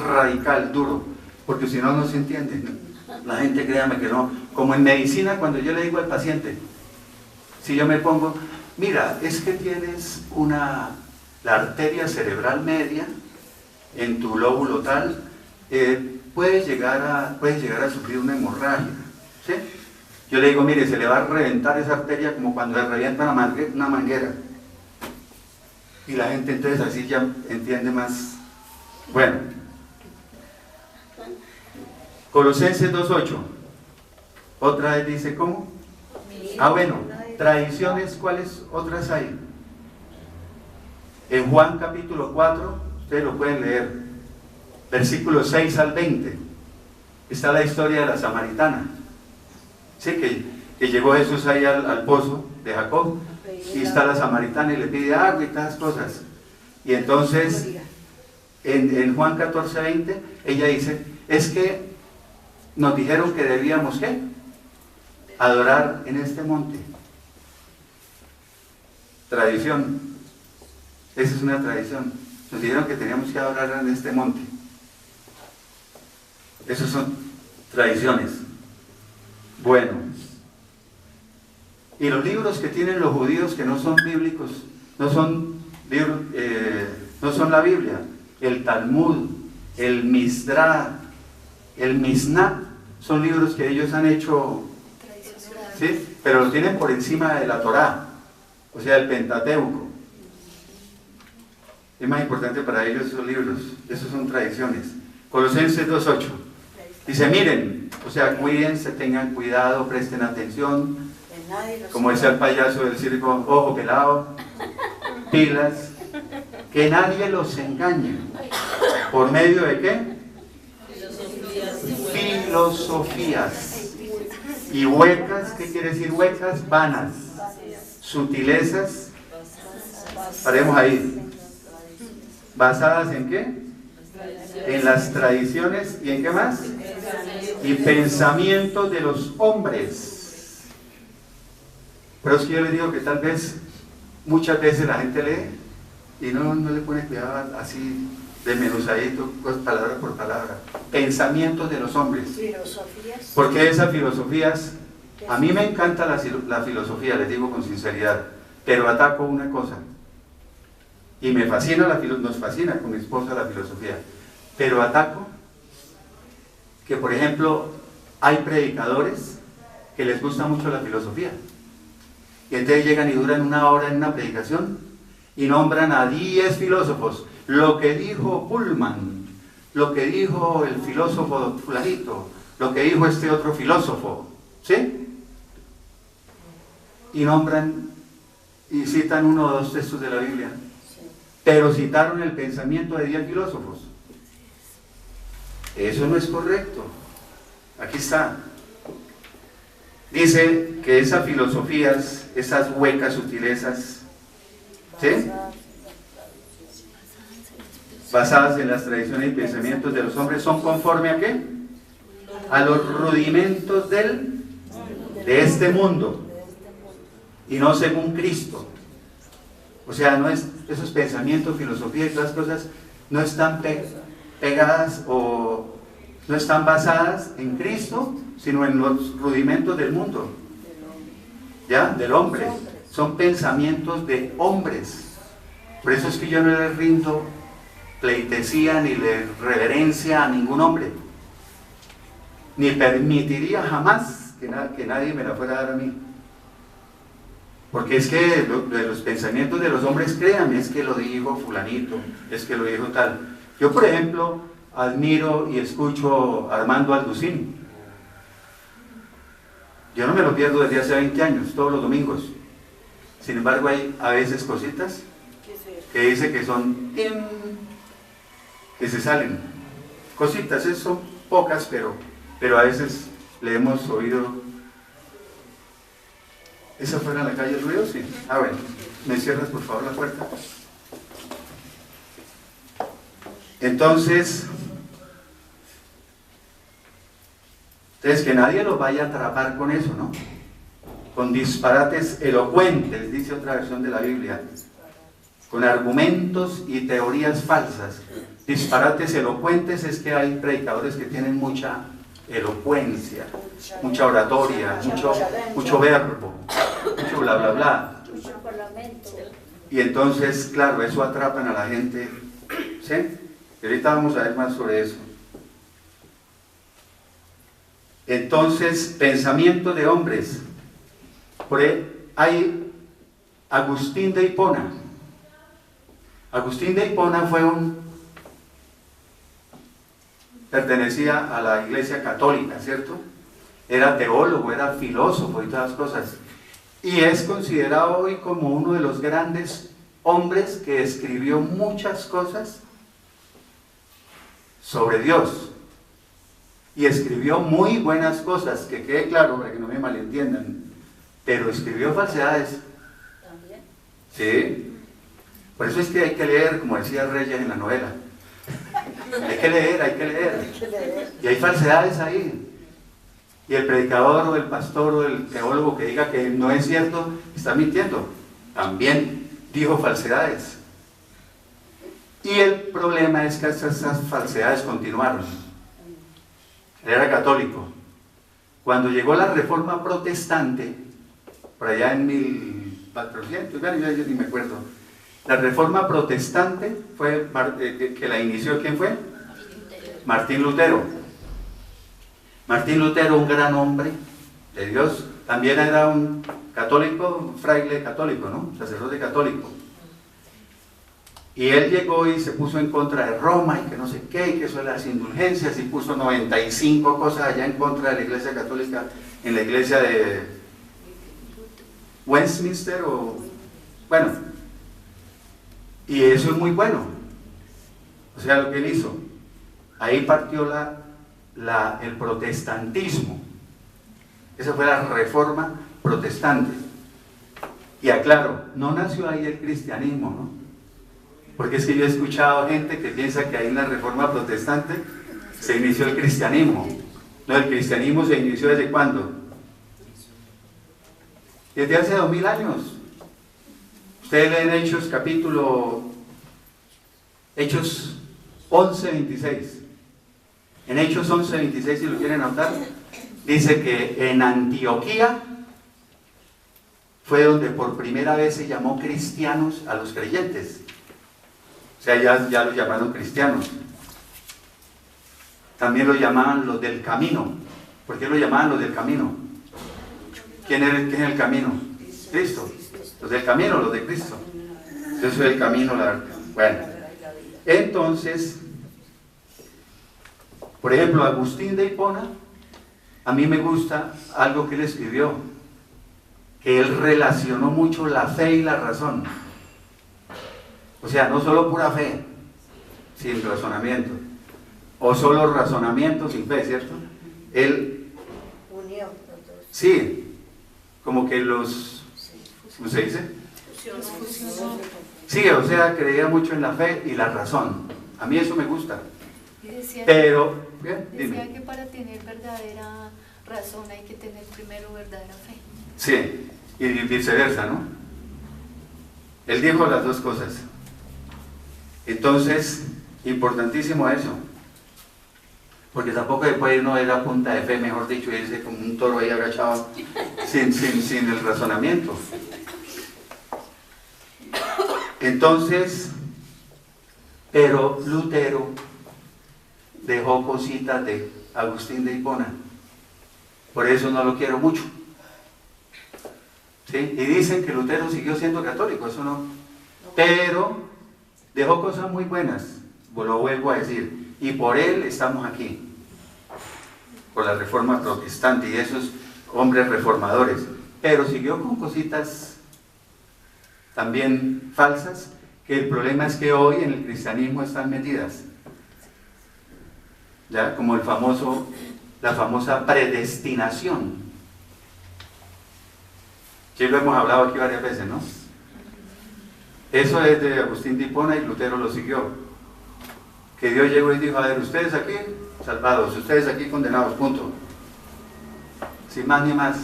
radical, duro, porque si no, no se entiende. La gente, créame que no. Como en medicina, cuando yo le digo al paciente, si yo me pongo, mira, es que tienes la arteria cerebral media en tu lóbulo tal, puedes llegar a sufrir una hemorragia, ¿sí? Yo le digo, mire, se le va a reventar esa arteria como cuando le revienta una manguera. Y la gente entonces así ya entiende más. Bueno, Colosenses 2:8, otra vez dice, ¿cómo? Bueno, tradiciones, ¿cuáles otras hay? En Juan capítulo 4, ustedes lo pueden leer, versículos 6 al 20, está la historia de la samaritana. Sí, que llegó Jesús ahí al pozo de Jacob, y está la samaritana y le pide agua y todas cosas. Y entonces, en Juan 14:20, ella dice, es que nos dijeron que debíamos, ¿qué? Adorar en este monte. Tradición. Esa es una tradición. Nos dijeron que teníamos que adorar en este monte. Esas son tradiciones. Bueno. Y los libros que tienen los judíos que no son bíblicos, no son libros, no son la Biblia. El Talmud, el Misdrah, el Mishnah, son libros que ellos han hecho, ¿sí? Pero los tienen por encima de la Torá, o sea, el Pentateuco. Es más importante para ellos esos libros, esos son tradiciones. Colosenses 2:8 dice, miren, o sea, cuídense, tengan cuidado, presten atención, como decía el payaso del circo, ojo pelado, pilas, que nadie los engañe. ¿Por medio de qué? Filosofías. Y huecas, ¿qué quiere decir huecas? Vanas. Sutilezas. Paremos ahí. ¿Basadas en qué? En las tradiciones. ¿Y en qué más? Y pensamientos de los hombres. Pero es que yo les digo que tal vez, muchas veces la gente lee y no le pone cuidado así desmenuzadito, pues palabra por palabra. Pensamientos de los hombres. Filosofías. Porque esas filosofías, a mí me encanta la filosofía, les digo con sinceridad, pero ataco una cosa. Y me fascina nos fascina con mi esposa la filosofía, pero ataco que, por ejemplo, hay predicadores que les gusta mucho la filosofía. Y entonces llegan y duran una hora en una predicación y nombran a 10 filósofos. Lo que dijo Pullman, lo que dijo el filósofo fulanito, lo que dijo este otro filósofo, ¿sí? Y nombran y citan 1 o 2 textos de la Biblia, pero citaron el pensamiento de 10 filósofos. Eso no es correcto. Aquí está. Dice que esas filosofías, esas huecas sutilezas, ¿sí? Basadas en las tradiciones y pensamientos de los hombres, son conforme a ¿qué? A los rudimentos de este mundo, y no según Cristo. O sea, no es, esos pensamientos, filosofía y todas las cosas no están pegadas o no están basadas en Cristo, sino en los rudimentos del mundo, ¿ya? Del hombre. Son pensamientos de hombres. Por eso es que yo no le rindo pleitesía ni le reverencia a ningún hombre, ni permitiría jamás que nadie me la fuera a dar a mí, porque es que de los pensamientos de los hombres, créanme, es que lo dijo fulanito, es que lo dijo tal. Yo, por ejemplo, admiro y escucho a Armando Alducín. Yo no me lo pierdo desde hace 20 años, todos los domingos. Sin embargo, hay a veces cositas que dice que son que se salen. Cositas, son pocas, pero a veces le hemos oído. ¿Esa fuera en la calle el ruido? Sí. Ah, bueno. ¿Me cierras por favor la puerta? Entonces, Entonces, que nadie los vaya a atrapar con eso, ¿no? Con disparates elocuentes, dice otra versión de la Biblia, con argumentos y teorías falsas. Disparates elocuentes es que hay predicadores que tienen mucha elocuencia, mucha oratoria, mucho verbo, mucho bla bla bla. Mucho parlamento. Y entonces, claro, eso atrapan a la gente, ¿sí? Y ahorita vamos a ver más sobre eso. Entonces, pensamiento de hombres. Por ahí hay Agustín de Hipona. Agustín de Hipona pertenecía a la Iglesia Católica, ¿cierto? Era teólogo, era filósofo y todas las cosas. Y es considerado hoy como uno de los grandes hombres que escribió muchas cosas sobre Dios. Y escribió muy buenas cosas, que quede claro para que no me malentiendan. Pero escribió falsedades. También. Sí. Por eso es que hay que leer, como decía Reyes en la novela. Hay que leer, hay que leer. Y hay falsedades ahí. Y el predicador o el pastor o el teólogo que diga que no es cierto, está mintiendo. También dijo falsedades. Y el problema es que esas falsedades continuaron. Él era católico. Cuando llegó la Reforma Protestante, por allá en 1400, yo ni me acuerdo. La Reforma Protestante fue que la inició, ¿quién fue? Martín Lutero. Martín Lutero, un gran hombre de Dios, también era un católico, un fraile católico, ¿no? Sacerdote católico. Y él llegó y se puso en contra de Roma y que no sé qué, y que eso de las indulgencias, y puso 95 cosas allá en contra de la Iglesia Católica, en la iglesia de Westminster, bueno, y eso es muy bueno. O sea, lo que él hizo, ahí partió el protestantismo. Esa fue la Reforma Protestante. Y aclaro, no nació ahí el cristianismo, ¿no? Porque es que yo he escuchado gente que piensa que ahí en la Reforma Protestante se inició el cristianismo. No, el cristianismo se inició ¿desde cuándo? Desde hace 2000 años. Ustedes leen Hechos Hechos 11:26. En Hechos 11:26, si lo quieren anotar, dice que en Antioquía fue donde por primera vez se llamó cristianos a los creyentes. O sea, ya los llamaron cristianos. También lo llamaban los del camino. ¿Por qué lo llamaban los del camino? ¿Quién es el camino? Cristo. Los del camino, los de Cristo. Yo soy el camino, la verdad. Bueno, entonces, por ejemplo, Agustín de Hipona, a mí me gusta algo que él escribió, que él relacionó mucho la fe y la razón. O sea, no solo pura fe, sin razonamiento, o solo razonamiento sin fe, ¿cierto? Él Unión. sí, como que ¿cómo se dice? Sí, o sea, creía mucho en la fe y la razón. A mí eso me gusta. Pero, bien, decía que para tener verdadera razón hay que tener primero verdadera fe. Sí, y viceversa, ¿no? Él dijo las dos cosas. Entonces, importantísimo eso. Porque tampoco se puede uno ir a punta de fe, mejor dicho, y irse como un toro ahí agachado, sin el razonamiento. Entonces, pero Lutero dejó cositas de Agustín de Hipona. Por eso no lo quiero mucho. ¿Sí? Y dicen que Lutero siguió siendo católico, eso no. Pero dejó cosas muy buenas, lo vuelvo a decir, y por él estamos aquí, por la Reforma Protestante y esos hombres reformadores, pero siguió con cositas también falsas, que el problema es que hoy en el cristianismo están metidas, ya como la famosa predestinación, que lo hemos hablado aquí varias veces, ¿no? Eso es de Agustín de Hipona y Lutero lo siguió. Que Dios llegó y dijo, a ver, ustedes aquí salvados, ustedes aquí condenados, punto. sin más ni más.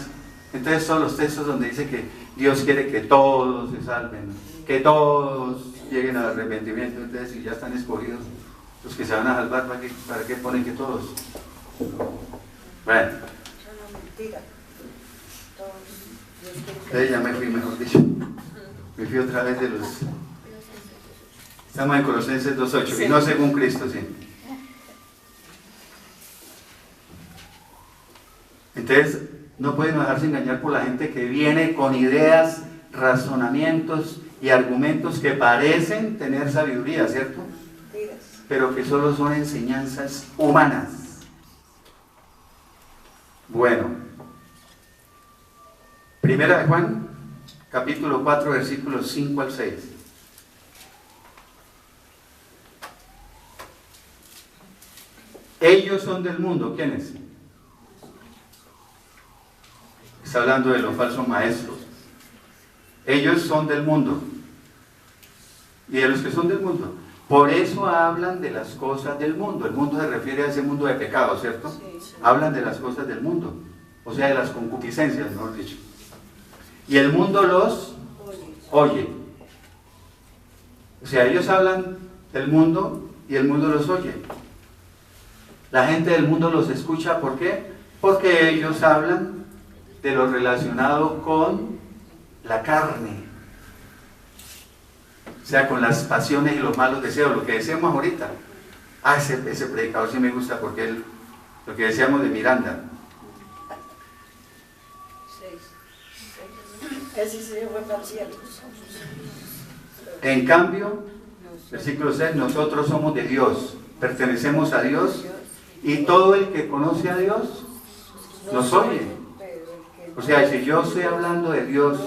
Entonces todos los textos donde dice que Dios quiere que todos se salven, que todos lleguen al arrepentimiento, entonces si ya están escogidos los que se van a salvar, ¿para qué ponen que todos? Bueno. Eso no es mentira. Todos, Dios quiere que Entonces ya me fui, mejor dicho. Me fui otra vez de los... Estamos en Colosenses 2.8, y no según Cristo, sí. Entonces, no pueden dejarse engañar por la gente que viene con ideas, razonamientos y argumentos que parecen tener sabiduría, ¿cierto? mentiras. Pero que solo son enseñanzas humanas. Bueno, Primera de Juan, capítulo 4, versículos 5 al 6. Ellos son del mundo, ¿quiénes? Está hablando de los falsos maestros. Ellos son del mundo. Y de los que son del mundo. Por eso hablan de las cosas del mundo. El mundo se refiere a ese mundo de pecado, ¿cierto? Hablan de las cosas del mundo. O sea, de las concupiscencias, mejor dicho. Y el mundo los oye. O sea, ellos hablan del mundo y el mundo los oye. La gente del mundo los escucha, ¿por qué? Porque ellos hablan de lo relacionado con la carne. O sea, con las pasiones y los malos deseos, lo que decíamos ahorita. Ah, ese predicador sí me gusta porque lo que decíamos de Miranda. 6. Ese se fue para el cielo. En cambio, versículo 6, nosotros somos de Dios, pertenecemos a Dios, y todo el que conoce a Dios nos oye. O sea, si yo estoy hablando de Dios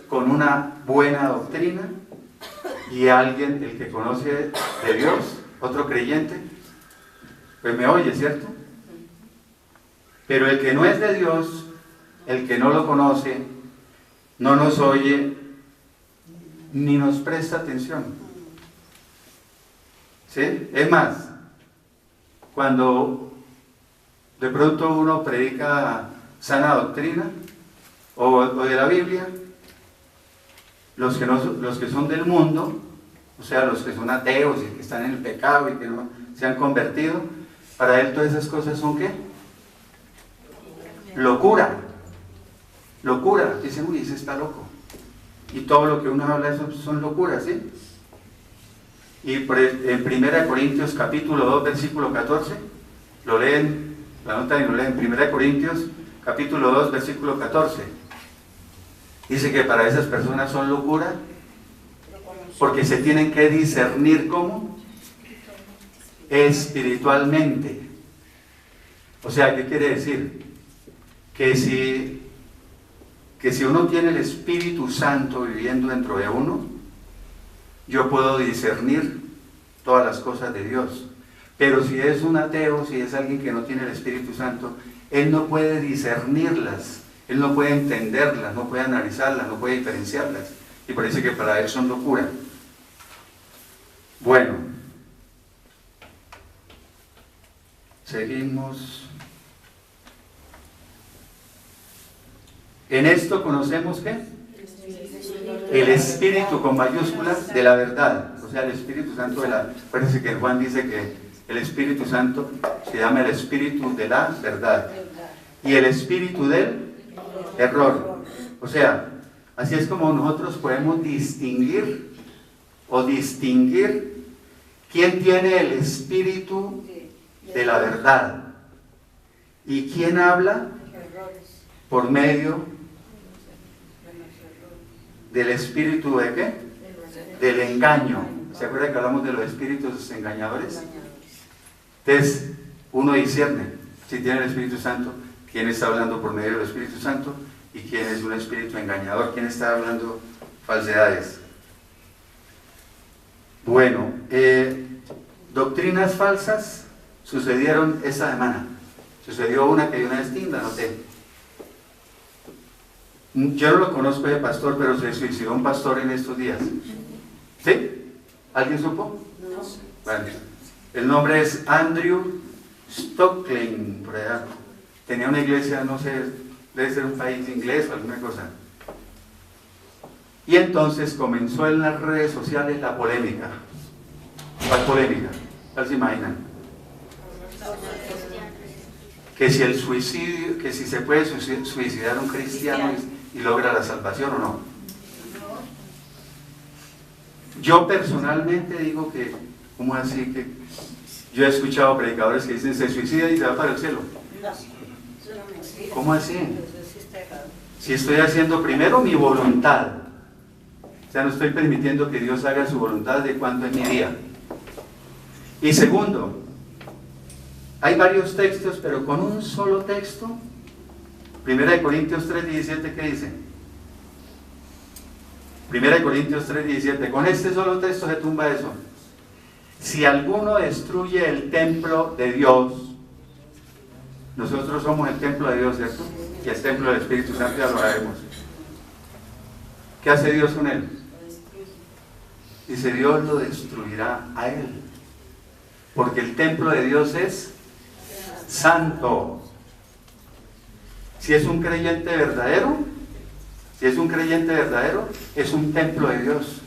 con una buena doctrina, y alguien, el que conoce de Dios, otro creyente, pues me oye, ¿cierto? Pero el que no es de Dios, el que no lo conoce, no nos oye, ni nos presta atención. ¿Sí? Es más, cuando de pronto uno predica sana doctrina, o de la Biblia, los que son del mundo, o sea, los que son ateos y que están en el pecado y que no se han convertido, para él todas esas cosas son ¿qué? Locura. Locura. Dicen, uy, ese está loco. Y todo lo que uno habla son locuras, ¿sí? Y en 1 Corintios capítulo 2, versículo 14, lo leen, la nota y lo leen, 1 Corintios capítulo 2, versículo 14. Dice que para esas personas son locura porque se tienen que discernir ¿cómo? Espiritualmente. O sea, ¿qué quiere decir? Que si uno tiene el Espíritu Santo viviendo dentro de uno, yo puedo discernir todas las cosas de Dios. Pero si es un ateo, si es alguien que no tiene el Espíritu Santo, él no puede discernirlas. Él no puede entenderlas, no puede analizarlas, no puede diferenciarlas. Y parece que para él son locura. Bueno. Seguimos. En esto conocemos ¿qué? El Espíritu con mayúsculas de la verdad. O sea, el Espíritu Santo de la... Parece que Juan dice que el Espíritu Santo se llama el Espíritu de la verdad. Y el Espíritu del error. O sea, así es como nosotros podemos distinguir quién tiene el espíritu de la verdad y quién habla por medio del espíritu de ¿qué? Del engaño. ¿Se acuerdan que hablamos de los espíritus engañadores? Entonces, uno discierne si tiene el Espíritu Santo, quién está hablando por medio del Espíritu Santo y quién es un espíritu engañador, quién está hablando falsedades. Bueno, doctrinas falsas sucedieron esta semana. Sucedió una que yo una vez noté. Yo no lo conozco de pastor, pero se suicidó un pastor en estos días. ¿Sí? ¿Alguien supo? No. Vale. El nombre es Andrew Stocklin, por allá. Tenía una iglesia, no sé, debe ser un país inglés o alguna cosa. Y entonces comenzó en las redes sociales la polémica. ¿Cuál polémica? ¿Cuál se imaginan? Que si el suicidio, que si se puede suicidar un cristiano y logra la salvación o no. Yo personalmente digo que, ¿cómo así? Que yo he escuchado predicadores que dicen se suicida y se va para el cielo. ¿Cómo así? Si estoy haciendo primero mi voluntad, o sea, no estoy permitiendo que Dios haga su voluntad de cuándo es mi día. Y segundo, hay varios textos, pero con un solo texto, 1 Corintios 3:17, ¿qué dice? 1 Corintios 3:17, con este solo texto se tumba eso. Si alguno destruye el templo de Dios, nosotros somos el templo de Dios, ¿cierto? Y el templo del Espíritu Santo ya lo sabemos. ¿Qué hace Dios con él? Dice, Dios lo destruirá a él. Porque el templo de Dios es santo. Si es un creyente verdadero, es un templo de Dios.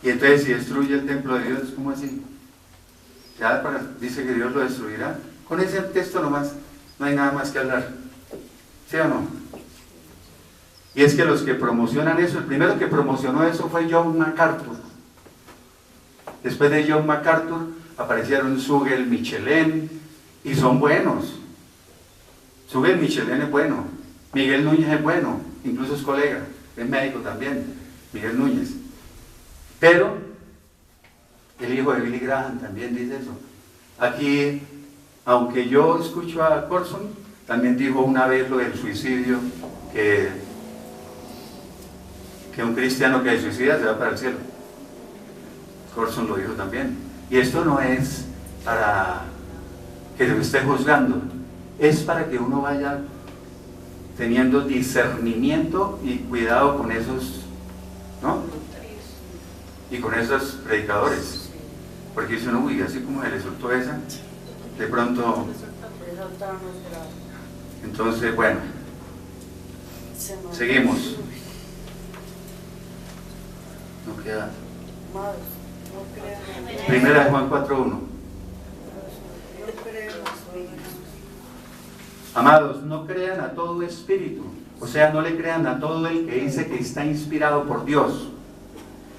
Y entonces si destruye el templo de Dios, ¿cómo así? Ya dice que Dios lo destruirá. Con ese texto nomás, no hay nada más que hablar. ¿Sí o no? Y es que los que promocionan eso, el primero que promocionó eso fue John MacArthur. Después de John MacArthur aparecieron Zugel, Michelén, y son buenos. Zugel, Michelén es bueno, Miguel Núñez es bueno, incluso es colega, es médico también, Miguel Núñez. Pero el hijo de Billy Graham también dice eso. Aquí, aunque yo escucho a Corson, también dijo una vez lo del suicidio, que un cristiano que se suicida se va para el cielo. Corson lo dijo también. Y esto no es para que lo esté juzgando, es para que uno vaya teniendo discernimiento y cuidado con esos, ¿no? Y con esos predicadores. Porque dice uno, uy, así como se le soltó esa, de pronto. Entonces, bueno, seguimos. No queda. Primera de Juan 4:1. Amados, no crean a todo espíritu, o sea, no le crean a todo el que dice que está inspirado por Dios.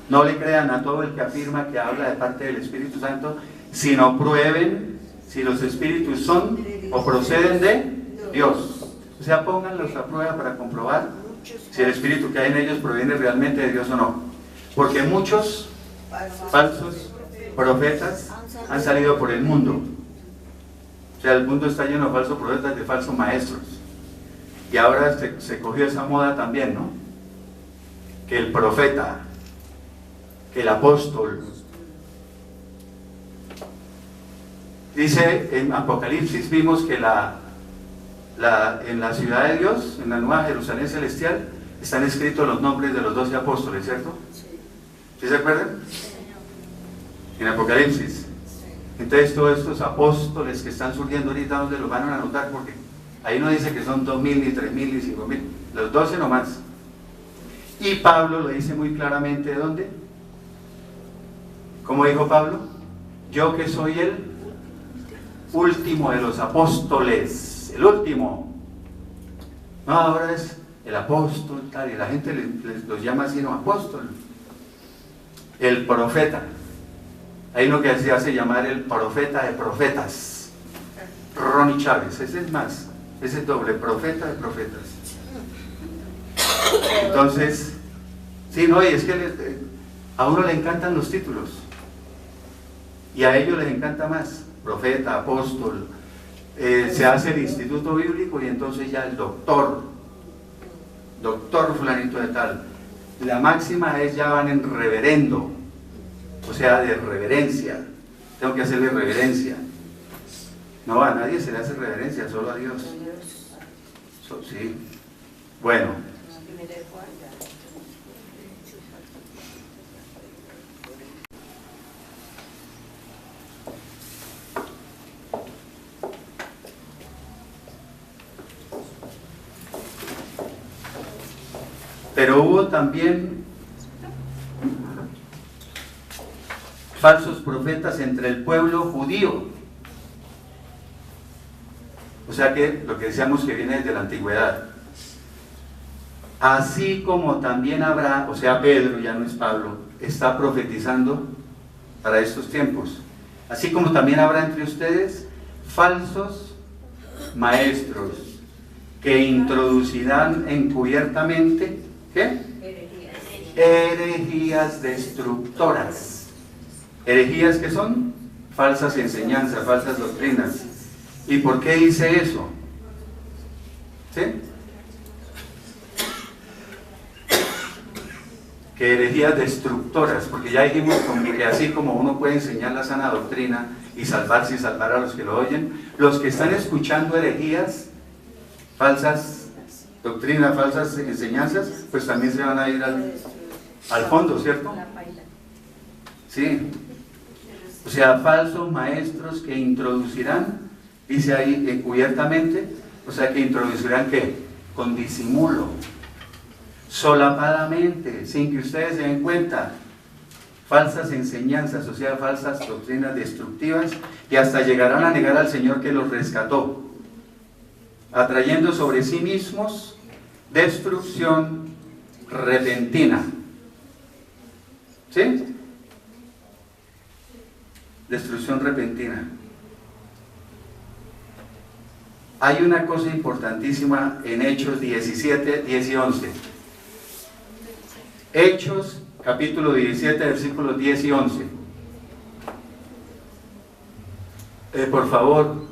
No le crean a todo el que afirma que habla de parte del Espíritu Santo, sino prueben si los espíritus son o proceden de Dios. O sea, pónganlos a prueba para comprobar si el espíritu que hay en ellos proviene realmente de Dios o no. Porque muchos falsos profetas han salido por el mundo. O sea, el mundo está lleno de falsos profetas, de falsos maestros. Y ahora se cogió esa moda también, ¿no? Que el profeta, que el apóstol. Dice en Apocalipsis, vimos que en la ciudad de Dios, en la Nueva Jerusalén Celestial, están escritos los nombres de los 12 apóstoles, ¿cierto? ¿Sí se acuerdan? En Apocalipsis. Entonces todos estos apóstoles que están surgiendo ahorita, ¿dónde los van a anotar? Porque ahí no dice que son 2.000, ni 3.000, ni 5.000, los 12 nomás. Y Pablo lo dice muy claramente, ¿dónde? ¿Cómo dijo Pablo? Yo que soy el último de los apóstoles, el último. No, ahora es el apóstol, tal, y la gente los llama así, no, apóstol. El profeta. Hay uno que se hace llamar el profeta de profetas. Ronnie Chávez, ese es más, ese es doble, profeta de profetas. Entonces, sí, no, y es que a uno le encantan los títulos. Y a ellos les encanta más, profeta, apóstol. Se hace el instituto bíblico y entonces ya el doctor fulanito de tal. La máxima es ya van en reverendo, o sea, de reverencia. Tengo que hacerle reverencia. No, a nadie se le hace reverencia, solo a Dios. Sí. Bueno. Pero hubo también falsos profetas entre el pueblo judío. O sea que lo que decíamos que viene desde la antigüedad. Así como también habrá, o sea Pedro, ya no es Pablo, está profetizando para estos tiempos. Así como también habrá entre ustedes falsos maestros que introducirán encubiertamente, ¿qué? Herejías destructoras. ¿Herejías qué son? Falsas enseñanzas, falsas doctrinas. ¿Y por qué dice eso? ¿Sí? Que herejías destructoras, porque ya dijimos que así como uno puede enseñar la sana doctrina y salvarse y salvar a los que lo oyen, los que están escuchando herejías, falsas doctrinas, falsas enseñanzas, pues también se van a ir al fondo, ¿cierto? Sí. O sea, falsos maestros que introducirán, dice ahí encubiertamente, o sea que introducirán ¿qué? Con disimulo, solapadamente, sin que ustedes se den cuenta, falsas enseñanzas, o sea, falsas doctrinas destructivas, y hasta llegarán a negar al Señor que los rescató, atrayendo sobre sí mismos destrucción repentina. ¿Sí? Destrucción repentina. Hay una cosa importantísima en Hechos 17, 10 y 11. Hechos, capítulo 17, versículos 10 y 11. Por favor.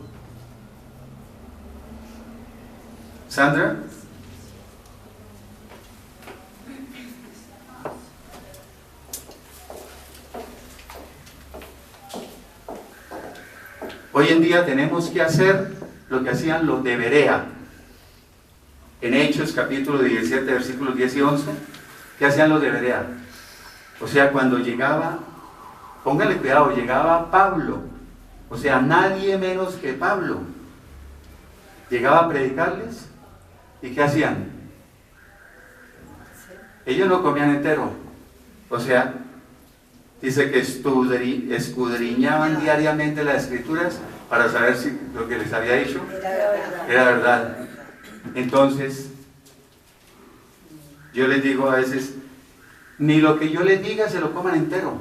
Sandra. Hoy en día tenemos que hacer lo que hacían los de Berea. En Hechos capítulo 17, versículos 10 y 11, ¿qué hacían los de Berea? O sea, cuando llegaba, póngale cuidado, llegaba Pablo, o sea, nadie menos que Pablo, llegaba a predicarles, ¿y qué hacían? Ellos no comían entero, o sea, dice que escudriñaban diariamente las escrituras para saber si lo que les había dicho era verdad. Entonces, yo les digo a veces, ni lo que yo les diga se lo coman entero.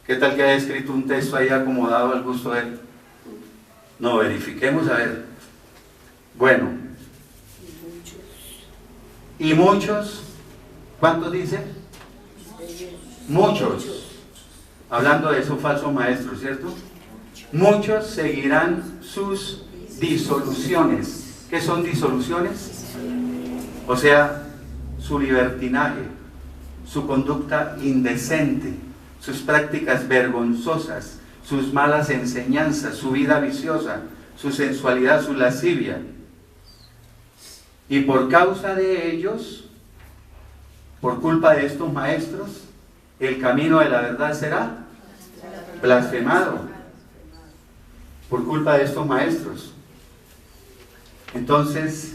¿Qué tal que haya escrito un texto ahí acomodado al gusto de él? No, verifiquemos a ver. Bueno, y muchos, ¿cuántos dicen? Muchos, hablando de esos falsos maestros, ¿cierto? Muchos seguirán sus disoluciones. ¿Qué son disoluciones? O sea, su libertinaje, su conducta indecente, sus prácticas vergonzosas, sus malas enseñanzas, su vida viciosa, su sensualidad, su lascivia. Y por causa de ellos, por culpa de estos maestros, el camino de la verdad será blasfemado por culpa de estos maestros. Entonces,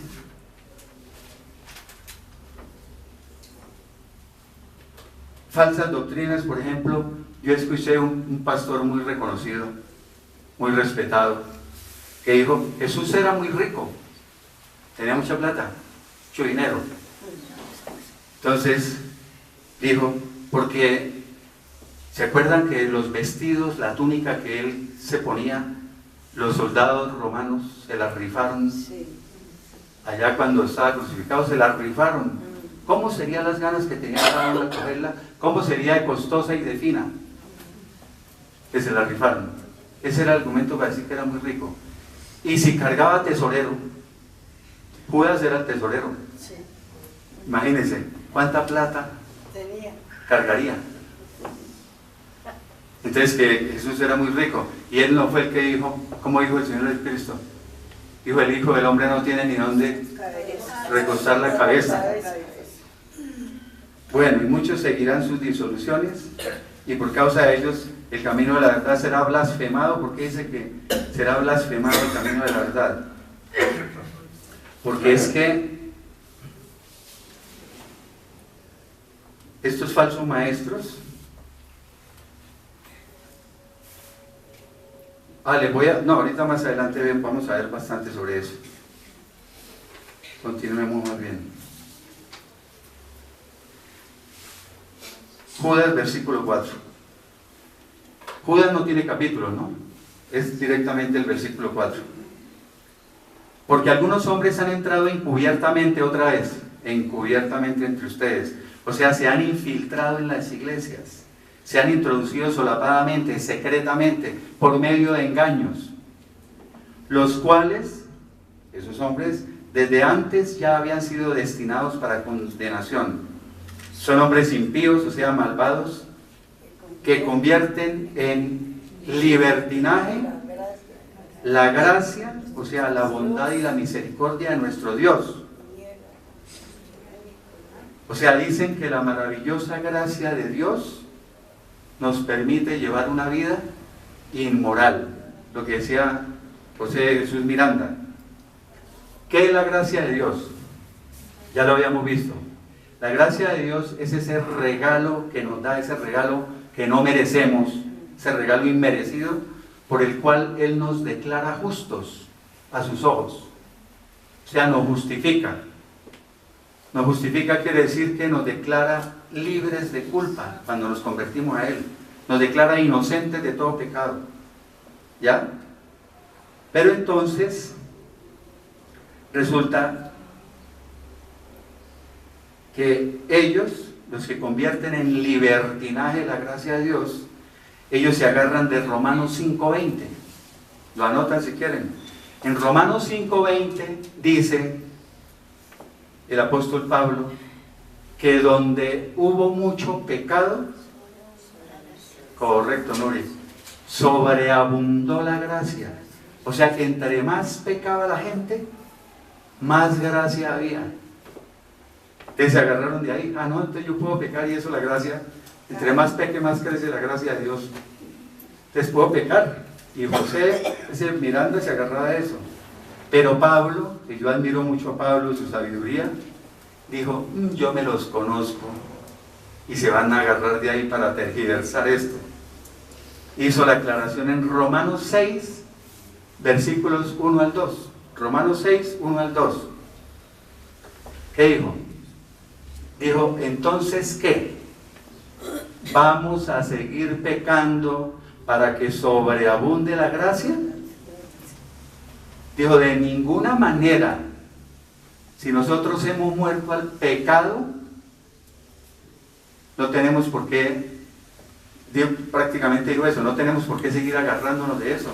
falsas doctrinas, por ejemplo, yo escuché un pastor muy reconocido, muy respetado, que dijo, Jesús era muy rico, tenía mucha plata, mucho dinero. Entonces, dijo, porque ¿se acuerdan que los vestidos, la túnica que él se ponía, los soldados romanos se la rifaron? Allá cuando estaba crucificado se la rifaron. ¿Cómo serían las ganas que tenía cada uno de cogerla? ¿Cómo sería de costosa y de fina? Que se la rifaron. Ese era el argumento para decir que era muy rico. Y si cargaba tesorero, Judas era el tesorero. Imagínense, ¿cuánta plata cargaría? Entonces que Jesús era muy rico y él no fue el que dijo, como dijo el Señor Jesucristo, dijo, el Hijo del Hombre no tiene ni dónde recostar la cabeza. Bueno, y muchos seguirán sus disoluciones y por causa de ellos el camino de la verdad será blasfemado. ¿Por qué dice que será blasfemado el camino de la verdad? Porque es que estos falsos maestros, ahorita más adelante vamos a ver bastante sobre eso. Continuemos más bien. Judas, versículo 4. Judas no tiene capítulo, ¿no? Es directamente el versículo 4. Porque algunos hombres han entrado encubiertamente entre ustedes. O sea, se han infiltrado en las iglesias. Se han introducido solapadamente, secretamente, por medio de engaños. Los cuales, esos hombres, desde antes ya habían sido destinados para condenación. Son hombres impíos, o sea, malvados, que convierten en libertinaje la gracia, o sea, la bondad y la misericordia de nuestro Dios. O sea, dicen que la maravillosa gracia de Dios nos permite llevar una vida inmoral. Lo que decía José Jesús Miranda. ¿Qué es la gracia de Dios? Ya lo habíamos visto. La gracia de Dios es ese regalo que nos da, ese regalo que no merecemos, ese regalo inmerecido, por el cual Él nos declara justos a sus ojos. O sea, nos justifica. Nos justifica quiere decir que nos declara libres de culpa cuando nos convertimos a Él. Nos declara inocentes de todo pecado. ¿Ya? Pero entonces, resulta que ellos, los que convierten en libertinaje la gracia de Dios, ellos se agarran de Romanos 5:20. Lo anotan si quieren. En Romanos 5:20 dice el apóstol Pablo que donde hubo mucho pecado, correcto, Nuri, sobreabundó la gracia. O sea que entre más pecaba la gente, más gracia había. Entonces se agarraron de ahí. No, entonces yo puedo pecar y eso la gracia. Entre más peque, más crece la gracia de Dios. Entonces puedo pecar. Y José, ese Miranda, se agarraba de eso. Pero Pablo, que yo admiro mucho a Pablo y su sabiduría, dijo, yo me los conozco. Y se van a agarrar de ahí para tergiversar esto. Hizo la aclaración en Romanos 6, versículos 1 al 2. Romanos 6, 1 al 2. ¿Qué dijo? Dijo, entonces, ¿qué? ¿Vamos a seguir pecando para que sobreabunde la gracia? Dijo, de ninguna manera. Si nosotros hemos muerto al pecado, no tenemos por qué, prácticamente digo eso, no tenemos por qué seguir agarrándonos de eso.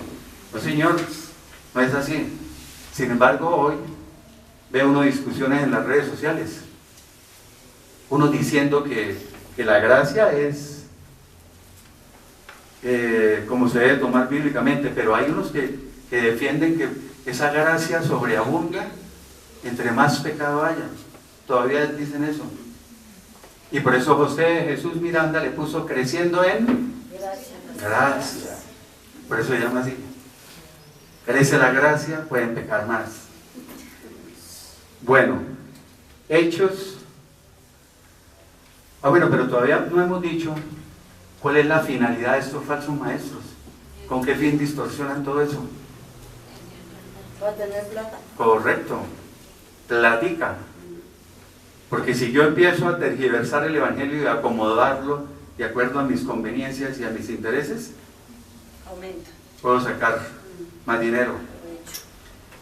No, señor, no es así. Sin embargo, hoy veo uno discusiones en las redes sociales. Unos diciendo que la gracia es como se debe tomar bíblicamente, pero hay unos que defienden que esa gracia sobreabunda entre más pecado haya. Todavía dicen eso. Y por eso José Jesús Miranda le puso creciendo en gracia. Por eso se llama así. Crece la gracia, pueden pecar más. Bueno, Hechos. Bueno, pero todavía no hemos dicho cuál es la finalidad de estos falsos maestros. ¿Con qué fin distorsionan todo eso? ¿Va a tener plata? Correcto. Platica. Porque si yo empiezo a tergiversar el Evangelio y a acomodarlo de acuerdo a mis conveniencias y a mis intereses, Aumenta. puedo sacar más dinero.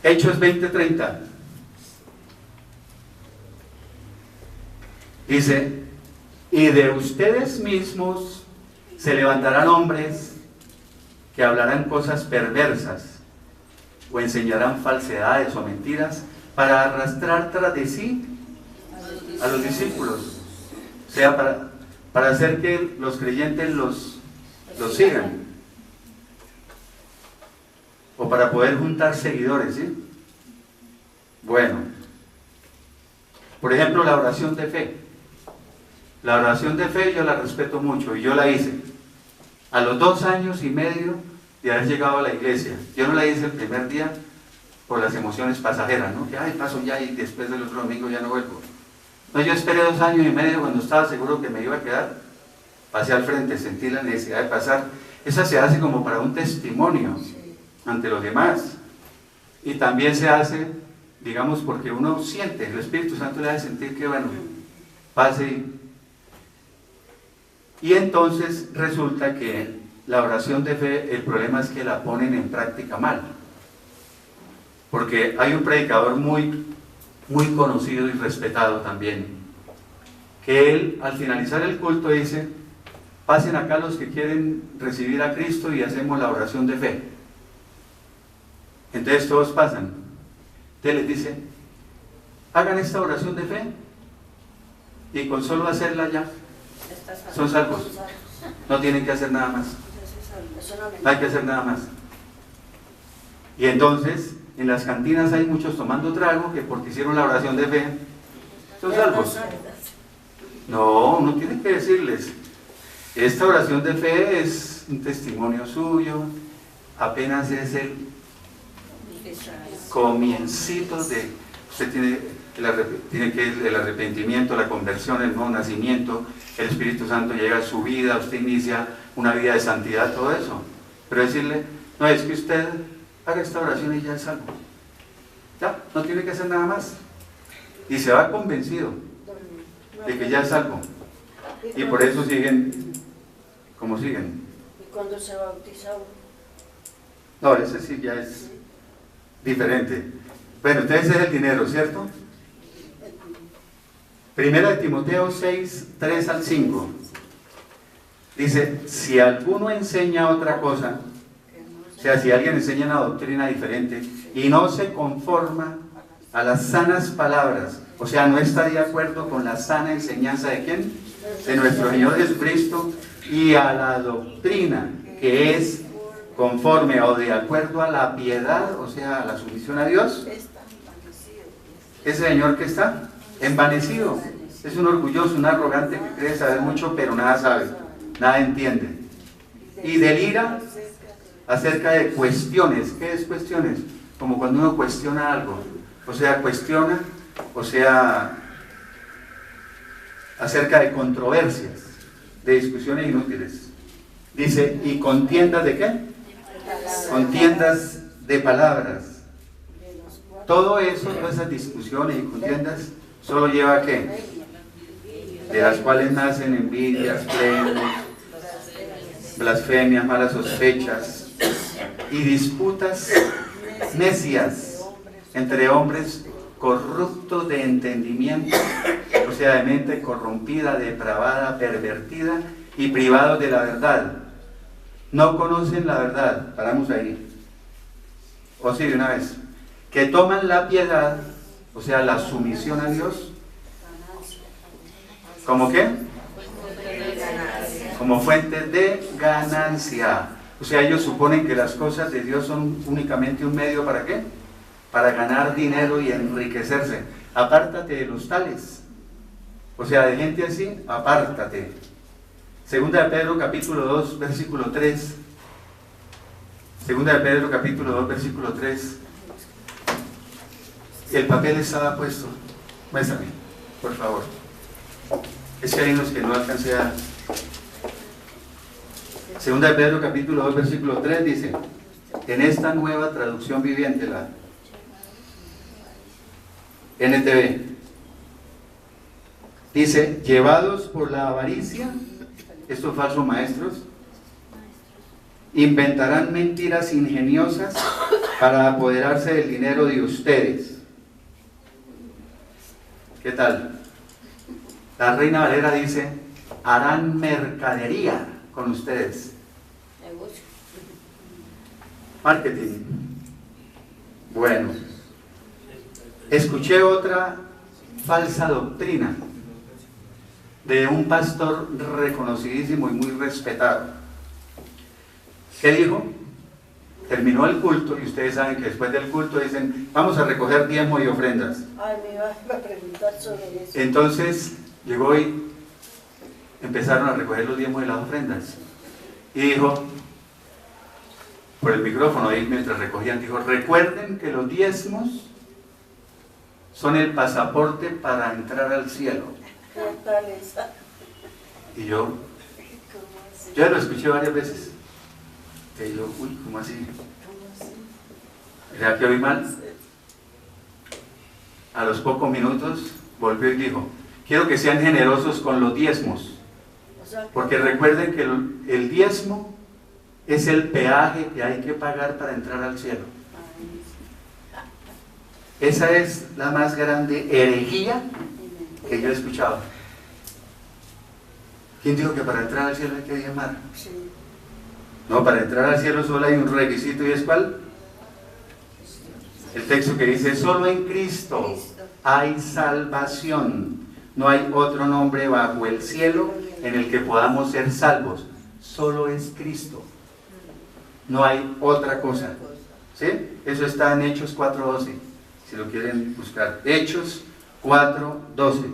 Hechos 20:30. Dice, y de ustedes mismos se levantarán hombres que hablarán cosas perversas o enseñarán falsedades o mentiras para arrastrar tras de sí a los discípulos. O sea, para hacer que los creyentes los sigan. O para poder juntar seguidores, ¿sí? Bueno, por ejemplo, la oración de fe. La oración de fe yo la respeto mucho y yo la hice a los 2 años y medio de haber llegado a la iglesia. Yo no la hice el primer día por las emociones pasajeras, ¿no? Que paso ya y después del otro domingo ya no vuelvo. No, yo esperé 2 años y medio cuando estaba seguro que me iba a quedar. Pasé al frente, sentí la necesidad de pasar. Esa se hace como para un testimonio ante los demás. Y también se hace, digamos, porque uno siente, el Espíritu Santo le hace sentir que, bueno, pase. Y entonces resulta que la oración de fe, el problema es que la ponen en práctica mal. Porque hay un predicador muy conocido y respetado también, que él al finalizar el culto dice: pasen acá los que quieren recibir a Cristo y hacemos la oración de fe. Entonces todos pasan. Entonces les dice: hagan esta oración de fe y con solo hacerla ya son salvos. No tienen que hacer nada más. No hay que hacer nada más. Y entonces en las cantinas hay muchos tomando trago que porque hicieron la oración de fe son salvos. No, uno tiene que decirles: esta oración de fe es un testimonio suyo, apenas es el comiencito de... Usted tiene que el arrepentimiento, la conversión, el nuevo nacimiento, el Espíritu Santo llega a su vida, usted inicia una vida de santidad, todo eso. Pero decirle: no, es que usted haga esta oración y ya es salvo. Ya, no tiene que hacer nada más. Y se va convencido de que ya es salvo. Y por eso siguen como siguen. ¿Y cuando se bautiza uno? No, ese sí ya es diferente. Bueno, entonces es el dinero, ¿cierto? Primera de Timoteo 6, 3 al 5. Dice: si alguno enseña otra cosa, o sea, si alguien enseña una doctrina diferente y no se conforma a las sanas palabras, o sea, no está de acuerdo con la sana enseñanza de ¿quién? De nuestro Señor Jesucristo, y a la doctrina que es conforme o de acuerdo a la piedad, o sea, a la sumisión a Dios, ese señor que está envanecido, es un orgulloso, un arrogante que cree saber mucho pero nada sabe, nada entiende, y delira acerca de cuestiones. ¿Qué es cuestiones? Como cuando uno cuestiona algo, o sea, cuestiona, o sea, acerca de controversias, de discusiones inútiles. Dice: y contiendas de qué? Contiendas de palabras. Todo eso, todas esas discusiones y contiendas, solo lleva a qué? De las cuales nacen envidias, pleitos, blasfemias, malas sospechas y disputas necias entre hombres corruptos de entendimiento, o sea, de mente corrompida, depravada, pervertida y privados de la verdad. No conocen la verdad. Paramos ahí. O sí, de una vez. Que toman la piedad, o sea, la sumisión a Dios, ¿como qué? Como fuente de ganancia. O sea, ellos suponen que las cosas de Dios son únicamente un medio ¿para qué? Para ganar dinero y enriquecerse. Apártate de los tales. O sea, de gente así, apártate. Segunda de Pedro capítulo 2, versículo 3. Segunda de Pedro capítulo 2, versículo 3. El papel estaba puesto. Muéstrame, por favor. Es que hay unos que no alcancé a... Segunda de Pedro capítulo 2, versículo 3 dice, en esta nueva traducción viviente, la NTV, dice: llevados por la avaricia, estos falsos maestros inventarán mentiras ingeniosas para apoderarse del dinero de ustedes. ¿Qué tal? La Reina Valera dice: harán mercadería con ustedes. Marketing. Bueno, escuché otra falsa doctrina de un pastor reconocidísimo y muy respetado. ¿Qué dijo? Terminó el culto, y ustedes saben que después del culto dicen: vamos a recoger diezmo y ofrendas. Ay, me iba a preguntar sobre eso. Entonces llegó y empezaron a recoger los diezmos y las ofrendas. Y dijo, por el micrófono ahí mientras recogían, dijo: recuerden que los diezmos son el pasaporte para entrar al cielo. Fortaleza. Y yo ¿Cómo así? ya lo escuché varias veces. Y yo, uy, ¿cómo así? ¿Cómo así? ¿Será que oí mal? A los pocos minutos volvió y dijo, quiero que sean generosos con los diezmos, O sea, que- porque recuerden que el diezmo es el peaje que hay que pagar para entrar al cielo. Ay, Esa es la más grande herejía que yo he escuchado. ¿Quién dijo que para entrar al cielo hay que diezmar? sí. No, para entrar al cielo solo hay un requisito, ¿y es cuál? El texto que dice, solo en Cristo hay salvación. No hay otro nombre bajo el cielo en el que podamos ser salvos. Solo es Cristo. No hay otra cosa. ¿Sí? Eso está en Hechos 4:12, si lo quieren buscar. Hechos 4:12.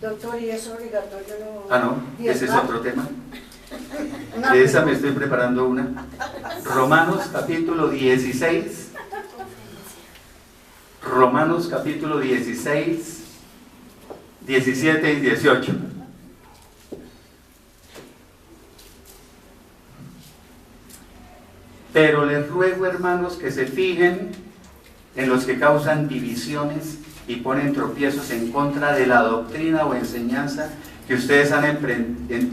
Doctor, ¿y es obligatorio no? Ah, no, ese es diezmar? otro tema. Una De esa me pregunta. estoy preparando una. Romanos capítulo 16. Romanos capítulo 16, 17 y 18. Pero les ruego, hermanos, que se fijen en los que causan divisiones y ponen tropiezos en contra de la doctrina o enseñanza que ustedes han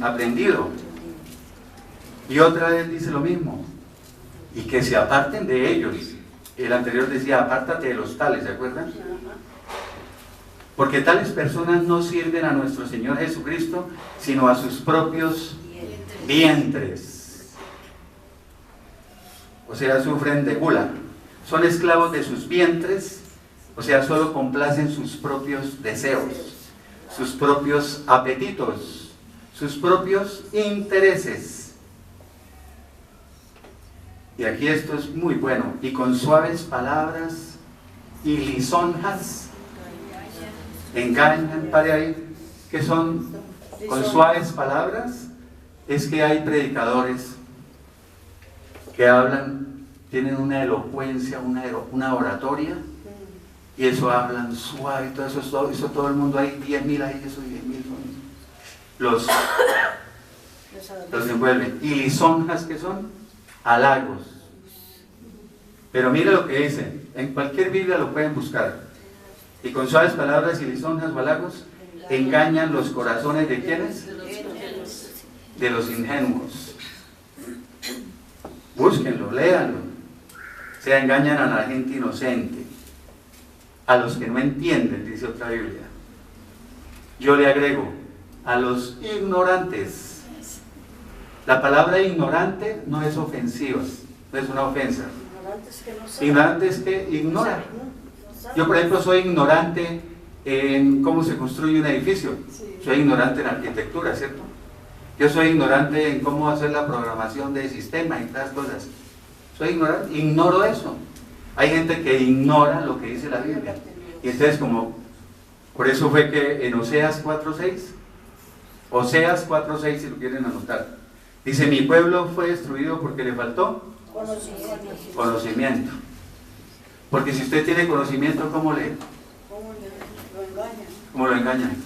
aprendido. Y otra vez dice lo mismo, y que se aparten de ellos. El anterior decía, apártate de los tales, ¿se acuerdan? Porque tales personas no sirven a nuestro Señor Jesucristo, sino a sus propios vientres. O sea, sufren de gula. Son esclavos de sus vientres, o sea, solo complacen sus propios deseos, sus propios apetitos, sus propios intereses. Y aquí esto es muy bueno. Y con suaves palabras y lisonjas engañan, pare ahí, que son con suaves palabras. Es que hay predicadores que hablan, tienen una elocuencia, una oratoria, y eso hablan suave, todo eso todo el mundo, hay 10.000 ahí, esos 10.000 son los envuelven. Y lisonjas, que son halagos. Pero mire lo que dice, en cualquier Biblia lo pueden buscar. Y con suaves palabras y lisonjas o halagos engañan los corazones de quienes? De los ingenuos. Búsquenlo, léanlo. O sea, engañan a la gente inocente, a los que no entienden, dice otra Biblia. Yo le agrego, a los ignorantes. La palabra ignorante no es ofensiva, no es una ofensa. Ignorantes que no saben. Ignorante es que ignora. No saben. Yo, por ejemplo, soy ignorante en cómo se construye un edificio. Soy ignorante en arquitectura, ¿cierto? Yo soy ignorante en cómo hacer la programación de sistemas y todas cosas. Soy ignorante, ignoro eso. Hay gente que ignora lo que dice la Biblia. Y entonces, por eso fue que en Oseas 4:6, si lo quieren anotar, dice, mi pueblo fue destruido porque le faltó conocimiento. Porque si usted tiene conocimiento, ¿cómo lo engañan? lo engañan?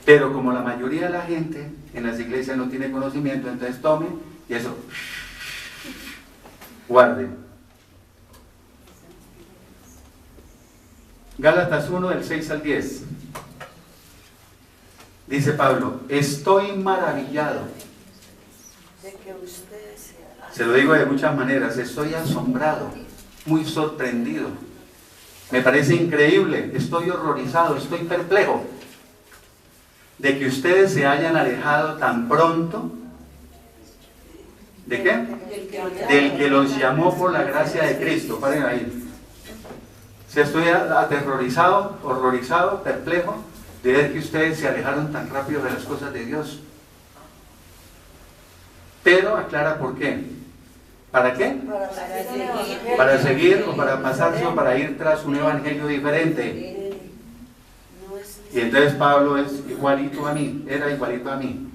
Pero como la mayoría de la gente en las iglesias no tiene conocimiento, entonces tome y eso, guarde. Gálatas 1, del 6 al 10. Dice Pablo, estoy maravillado. De que ustedes Se lo digo de muchas maneras, estoy asombrado, muy sorprendido. Me parece increíble, estoy horrorizado, estoy perplejo de que ustedes se hayan alejado tan pronto. ¿De qué? Del que los llamó por la gracia de Cristo. Paren ahí. Si estoy aterrorizado, horrorizado, perplejo de ver que ustedes se alejaron tan rápido de las cosas de Dios. Pero aclara por qué. ¿Para qué? Para seguir o para pasarse o para ir tras un evangelio diferente. Y entonces Pablo es igualito a mí, era igualito a mí.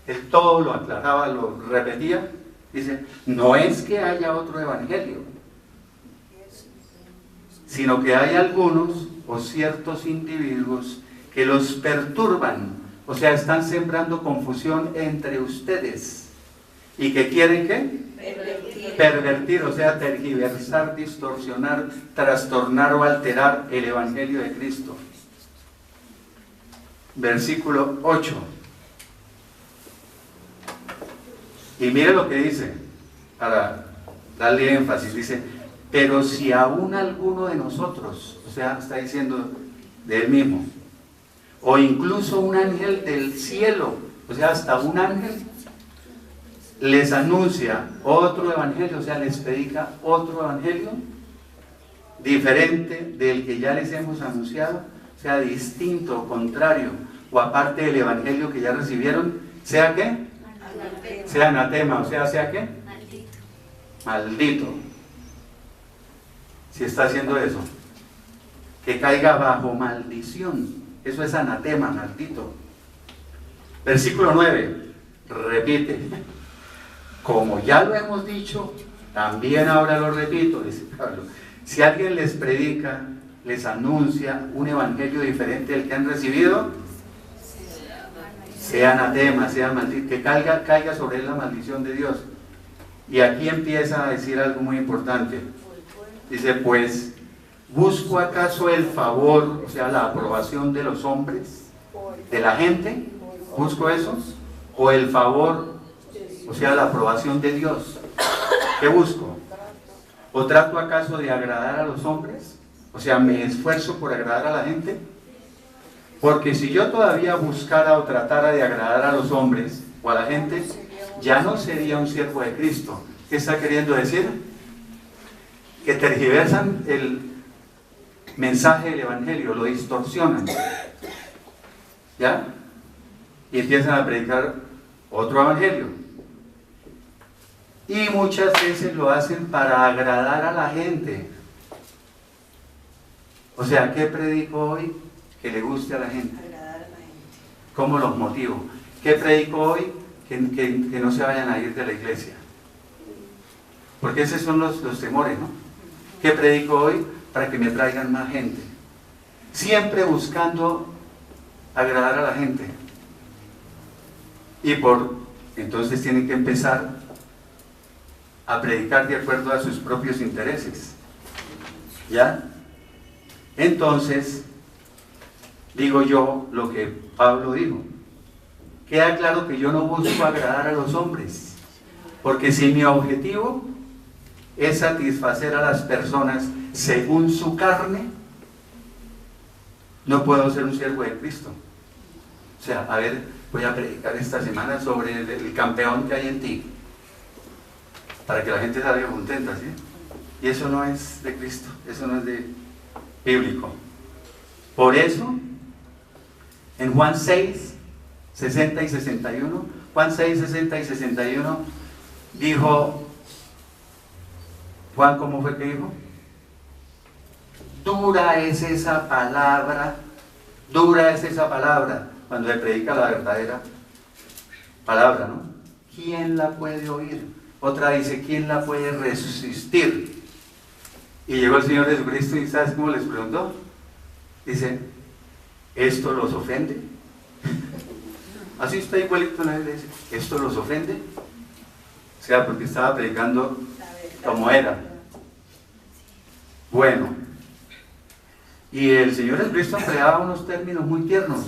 Él todo lo aclaraba, lo repetía, Dice, no es que haya otro evangelio, sino que hay algunos o ciertos individuos que los perturban, o sea, están sembrando confusión entre ustedes. ¿Y que quieren qué? Pervertir, o sea, tergiversar, distorsionar, trastornar o alterar el evangelio de Cristo. Versículo 8. Y mire lo que dice, para darle énfasis, dice, pero si aún alguno de nosotros, o sea, está diciendo de él mismo, o incluso un ángel del cielo, o sea, hasta un ángel, les anuncia otro evangelio, o sea, les predica otro evangelio, diferente del que ya les hemos anunciado, o sea, distinto, contrario, o aparte del evangelio que ya recibieron, ¿sea qué? Sea anatema, o sea, ¿sea qué? Maldito. Maldito. Si está haciendo eso, que caiga bajo maldición. Eso es anatema, maldito. Versículo 9, repite. Como ya lo hemos dicho, también ahora lo repito, dice Pablo. Si alguien les predica, les anuncia un evangelio diferente del que han recibido, sea anatema, sea maldito, que caiga sobre él la maldición de Dios. Y aquí empieza a decir algo muy importante. Dice, pues, ¿busco acaso el favor, o sea, la aprobación de los hombres, de la gente? ¿Busco eso? ¿O el favor, o sea, la aprobación de Dios? ¿Qué busco? ¿O trato acaso de agradar a los hombres? O sea, ¿me esfuerzo por agradar a la gente? Porque si yo todavía buscara o tratara de agradar a los hombres o a la gente, ya no sería un siervo de Cristo. ¿Qué está queriendo decir? Que tergiversan el mensaje del evangelio, lo distorsionan, ¿ya? Y empiezan a predicar otro evangelio. Y muchas veces lo hacen para agradar a la gente. O sea, ¿qué predico hoy? Que le guste a la gente. ¿Cómo los motivo? ¿Qué predico hoy? Que no se vayan a ir de la iglesia. Porque esos son los temores, ¿no? ¿Qué predico hoy? Para que me traigan más gente. Siempre buscando agradar a la gente. Y entonces tienen que empezar a predicar de acuerdo a sus propios intereses. ¿Ya? Entonces, digo yo lo que Pablo dijo. Queda claro que yo no busco agradar a los hombres. Porque si mi objetivo es satisfacer a las personas según su carne, no puedo ser un siervo de Cristo. O sea, a ver, voy a predicar esta semana sobre el campeón que hay en ti, para que la gente salga contenta, ¿sí? Y eso no es de Cristo, eso no es de bíblico. Por eso, en Juan 6, 60 y 61, Juan 6, 60 y 61, dijo, Juan, ¿cómo fue que dijo? Dura es esa palabra, cuando le predica la verdadera palabra, ¿no? ¿Quién la puede oír? Otra dice, ¿quién la puede resistir? Y llegó el Señor Jesucristo y ¿sabes cómo les preguntó? Dice, ¿esto los ofende? Así está igualito en la Biblia, dice, ¿esto los ofende? O sea, porque estaba predicando como era. Bueno, y el Señor Jesucristo empleaba unos términos muy tiernos.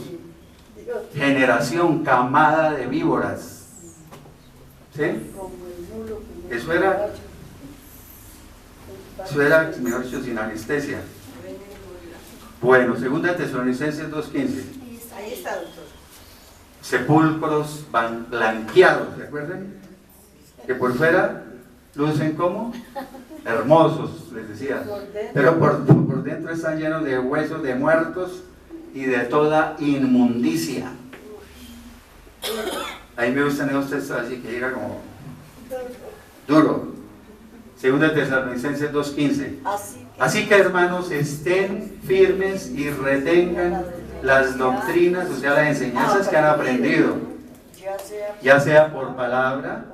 Generación, camada de víboras. ¿Sí? Eso era, mejor dicho, sin anestesia. Bueno, 2 Tesalonicenses 2:15. Ahí está, doctor. Sepulcros blanqueados, ¿se acuerdan? Que por fuera lucen como hermosos, les decía, pero por dentro están llenos de huesos de muertos y de toda inmundicia. Ahí me gustan esos textos así que llega como duro. 2 Tesalonicenses 2:15. Así que, hermanos, estén firmes y retengan las doctrinas, o sea, las enseñanzas que han aprendido, ya sea por palabra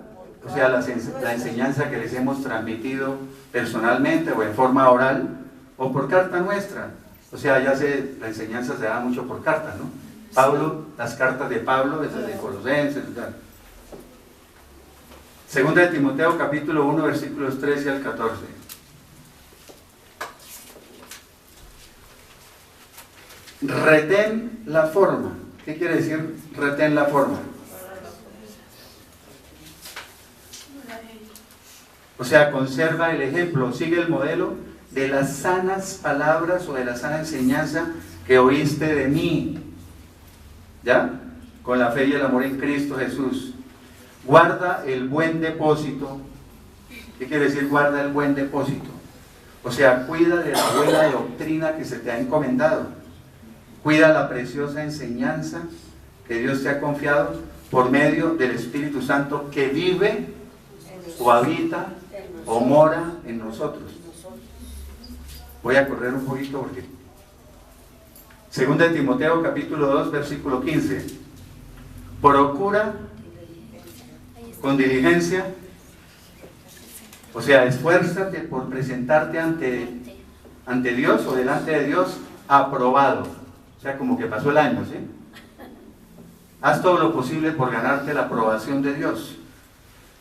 o sea, la enseñanza que les hemos transmitido personalmente o en forma oral o por carta nuestra. O sea, la enseñanza se da mucho por carta, ¿no? Pablo, las cartas de Pablo, esas de Colosenses, tal. Segunda de Timoteo, capítulo 1, versículos 13 al 14. Retén la forma. ¿Qué quiere decir retén la forma? O sea, conserva el ejemplo, sigue el modelo de las sanas palabras o de la sana enseñanza que oíste de mí. ¿Ya? Con la fe y el amor en Cristo Jesús. Guarda el buen depósito. ¿Qué quiere decir guarda el buen depósito? O sea, cuida de la buena doctrina que se te ha encomendado. Cuida la preciosa enseñanza que Dios te ha confiado por medio del Espíritu Santo que vive o habita o mora en nosotros. Voy a correr un poquito porque... Segunda de Timoteo capítulo 2 versículo 15. Procura con diligencia, o sea, esfuérzate por presentarte ante Dios o delante de Dios aprobado. O sea, como que pasó el año, ¿sí? Haz todo lo posible por ganarte la aprobación de Dios.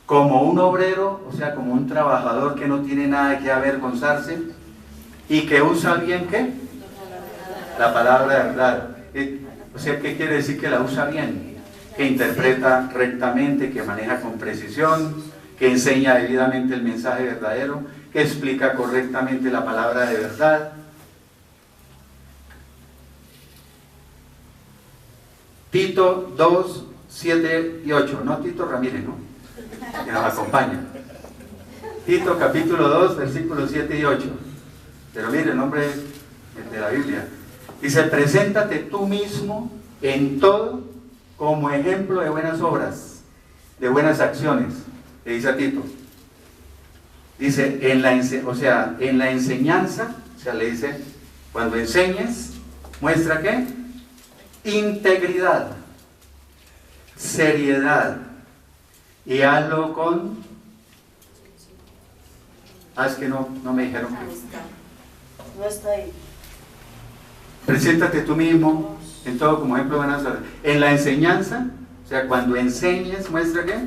Como un obrero, o sea, como un trabajador que no tiene nada de qué avergonzarse y que usa bien, ¿qué? La palabra de verdad. O sea, ¿qué quiere decir que la usa bien? Que interpreta rectamente, que maneja con precisión, que enseña debidamente el mensaje verdadero, que explica correctamente la palabra de verdad. Tito 2, 7 y 8, no Tito Ramírez, ¿no? Que nos acompaña. Tito capítulo 2, versículos 7 y 8. Pero mire el nombre de la Biblia. Dice, preséntate tú mismo en todo como ejemplo de buenas obras, de buenas acciones, le dice a Tito. Dice, en la enseñanza, o sea, le dice, cuando enseñes, muestra ¿qué? Integridad, seriedad, y hazlo con... es que no me dijeron que... No está ahí. Preséntate tú mismo en todo como ejemplo de buenas obras. En la enseñanza, o sea, cuando enseñes, muestra ¿qué?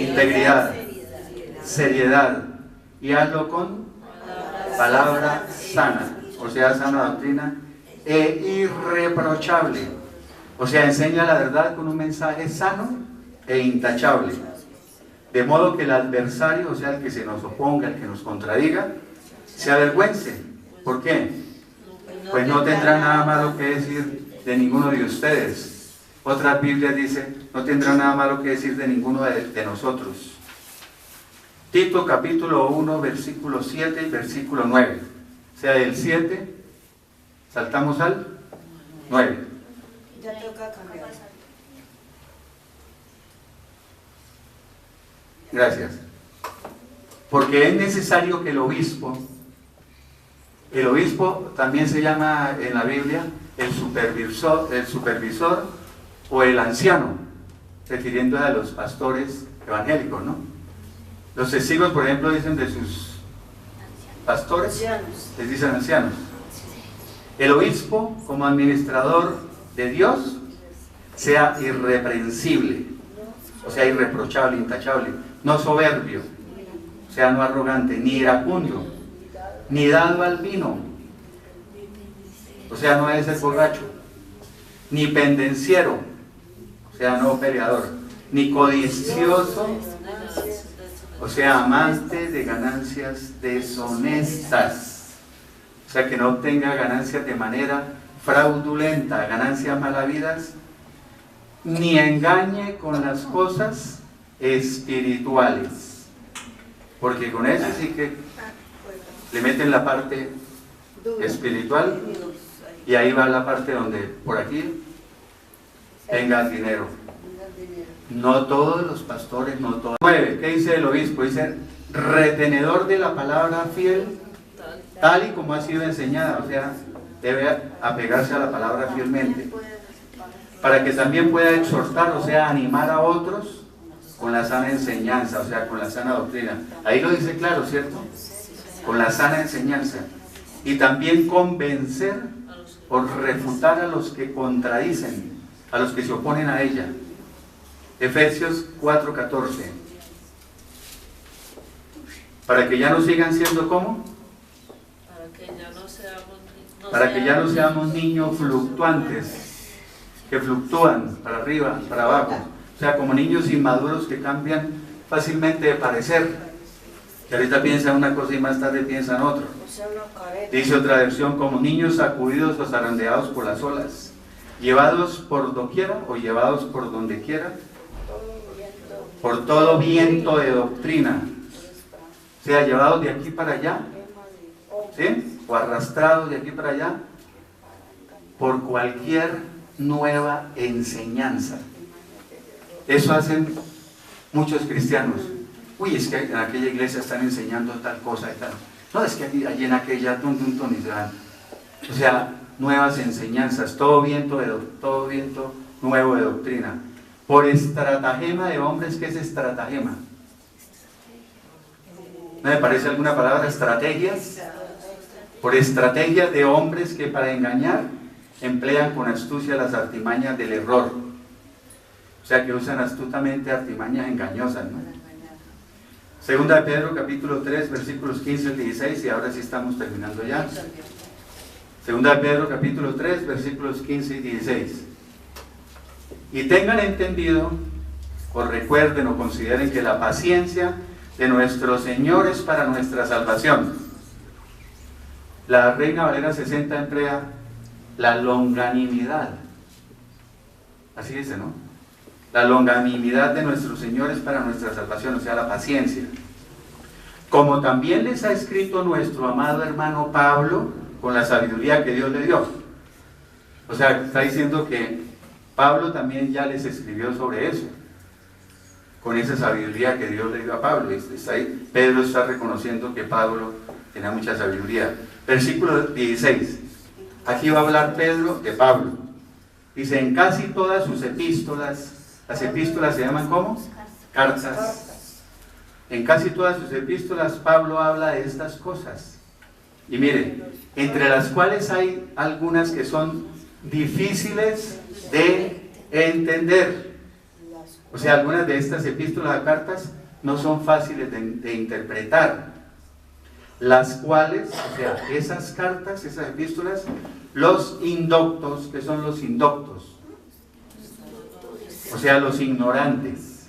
Integridad, seriedad, y hazlo con palabra sana, o sea, sana doctrina, e irreprochable. O sea, enseña la verdad con un mensaje sano e intachable. De modo que el adversario, o sea, el que se nos oponga, el que nos contradiga, se avergüence. ¿Por qué? Pues no tendrá nada malo que decir de ninguno de ustedes. Otras Biblias dicen, no tendrá nada malo que decir de ninguno de nosotros. Tito capítulo 1, versículo 7 y versículo 9. O sea, del 7 saltamos al 9. Ya toca cambiar. Gracias. Porque es necesario que el obispo también se llama en la Biblia el supervisor o el anciano, refiriendo a los pastores evangélicos, ¿no? Los testigos, por ejemplo, dicen de sus pastores, Ancianos. les dicen ancianos. El obispo, como administrador de Dios, sea irreprensible, o sea, irreprochable, intachable, no soberbio, o sea, no arrogante, ni iracundo, ni dado al vino, o sea, no debe ser borracho, ni pendenciero, o sea, no peleador, ni codicioso, o sea, amante de ganancias deshonestas, o sea, que no obtenga ganancias de manera fraudulenta, ganancias malavidas, ni engañe con las cosas espirituales, porque con eso sí que le meten la parte espiritual y ahí va la parte donde por aquí tengas dinero. No todos los pastores, no todos. 9, ¿qué dice el obispo? Dice, retenedor de la palabra fiel, tal y como ha sido enseñada, o sea, debe apegarse a la palabra fielmente, para que también pueda exhortar, o sea, animar a otros con la sana enseñanza, o sea, con la sana doctrina. Ahí lo dice claro, ¿cierto? Con la sana enseñanza. Y también convencer o refutar a los que contradicen, a los que se oponen a ella. Efesios 4:14. Para que ya no sigan siendo ¿cómo? Para que ya no seamos niños fluctuantes, que fluctúan para arriba, para abajo. O sea, como niños inmaduros que cambian fácilmente de parecer. Que ahorita piensan una cosa y más tarde piensan otra. Dice otra versión, como niños sacudidos o zarandeados por las olas, llevados por doquiera o llevados por donde quiera, por todo viento de doctrina. O sea, llevados de aquí para allá, ¿sí? O arrastrados de aquí para allá, por cualquier nueva enseñanza. Eso hacen muchos cristianos. Uy, es que en aquella iglesia están enseñando tal cosa y tal. No, es que allí en aquella, y se van. O sea, nuevas enseñanzas, todo viento nuevo de doctrina. Por estratagema de hombres, ¿qué es estratagema? ¿No me parece alguna palabra? Estrategias. Por estrategias de hombres que para engañar emplean con astucia las artimañas del error. O sea, que usan astutamente artimañas engañosas, ¿no? Segunda de Pedro, capítulo 3, versículos 15 al 16, y ahora sí estamos terminando ya. Segunda de Pedro, capítulo 3, versículos 15 y 16. Y tengan entendido, o recuerden o consideren que la paciencia de nuestro Señor es para nuestra salvación. La Reina Valera 60 emplea la longanimidad. Así dice, ¿no? La longanimidad de nuestro Señor es para nuestra salvación, o sea, la paciencia. Como también les ha escrito nuestro amado hermano Pablo, con la sabiduría que Dios le dio. O sea, está diciendo que Pablo también ya les escribió sobre eso, con esa sabiduría que Dios le dio a Pablo. Está ahí. Pedro está reconociendo que Pablo tenía mucha sabiduría. Versículo 16. Aquí va a hablar Pedro de Pablo. Dice, en casi todas sus epístolas, las epístolas se llaman ¿cómo? Cartas. En casi todas sus epístolas Pablo habla de estas cosas. Y miren, entre las cuales hay algunas que son difíciles de entender. O sea, algunas de estas epístolas a cartas no son fáciles de interpretar. Las cuales, o sea, esas cartas, esas epístolas, los indoctos, que son los indoctos, o sea, los ignorantes,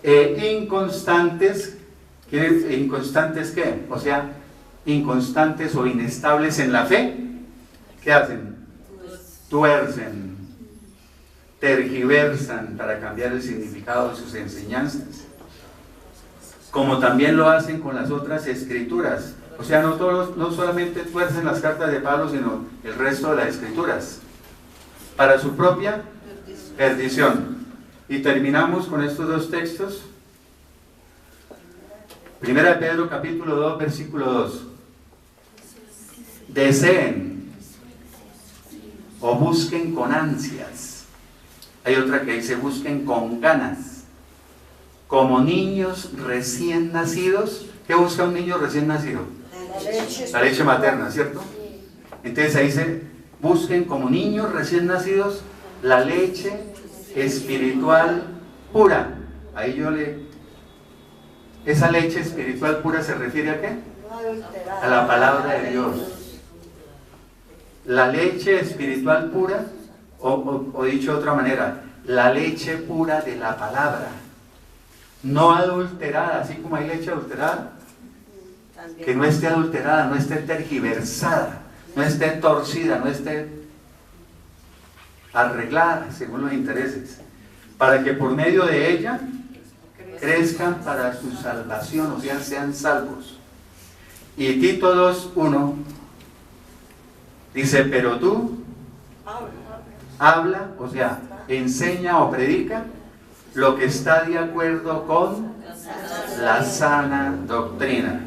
inconstantes, ¿inconstantes qué? O sea, inconstantes o inestables en la fe, ¿qué hacen? Tuercen, tergiversan para cambiar el significado de sus enseñanzas, como también lo hacen con las otras escrituras. O sea, no solamente tuercen las cartas de Pablo, sino el resto de las escrituras, para su propia perdición. Y terminamos con estos dos textos. Primera de Pedro, capítulo 2, versículo 2. Deseen o busquen con ansias. Hay otra que dice busquen con ganas, como niños recién nacidos. ¿Qué busca un niño recién nacido? La leche materna, ¿cierto? Entonces ahí dice, busquen como niños recién nacidos la leche espiritual pura. Ahí esa leche espiritual pura se refiere ¿a qué? A la palabra de Dios. La leche espiritual pura, o dicho de otra manera, la leche pura de la palabra, no adulterada, así como hay leche adulterada, que no esté adulterada, no esté tergiversada, no esté torcida, no esté arreglada según los intereses, para que por medio de ella crezcan para su salvación, o sea, sean salvos. Y Tito 2:1 dice, pero tú habla, o sea, enseña o predica lo que está de acuerdo con la sana doctrina.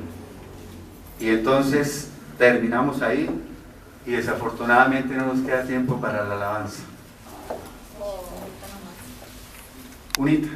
Y entonces terminamos ahí y desafortunadamente no nos queda tiempo para la alabanza. Unita.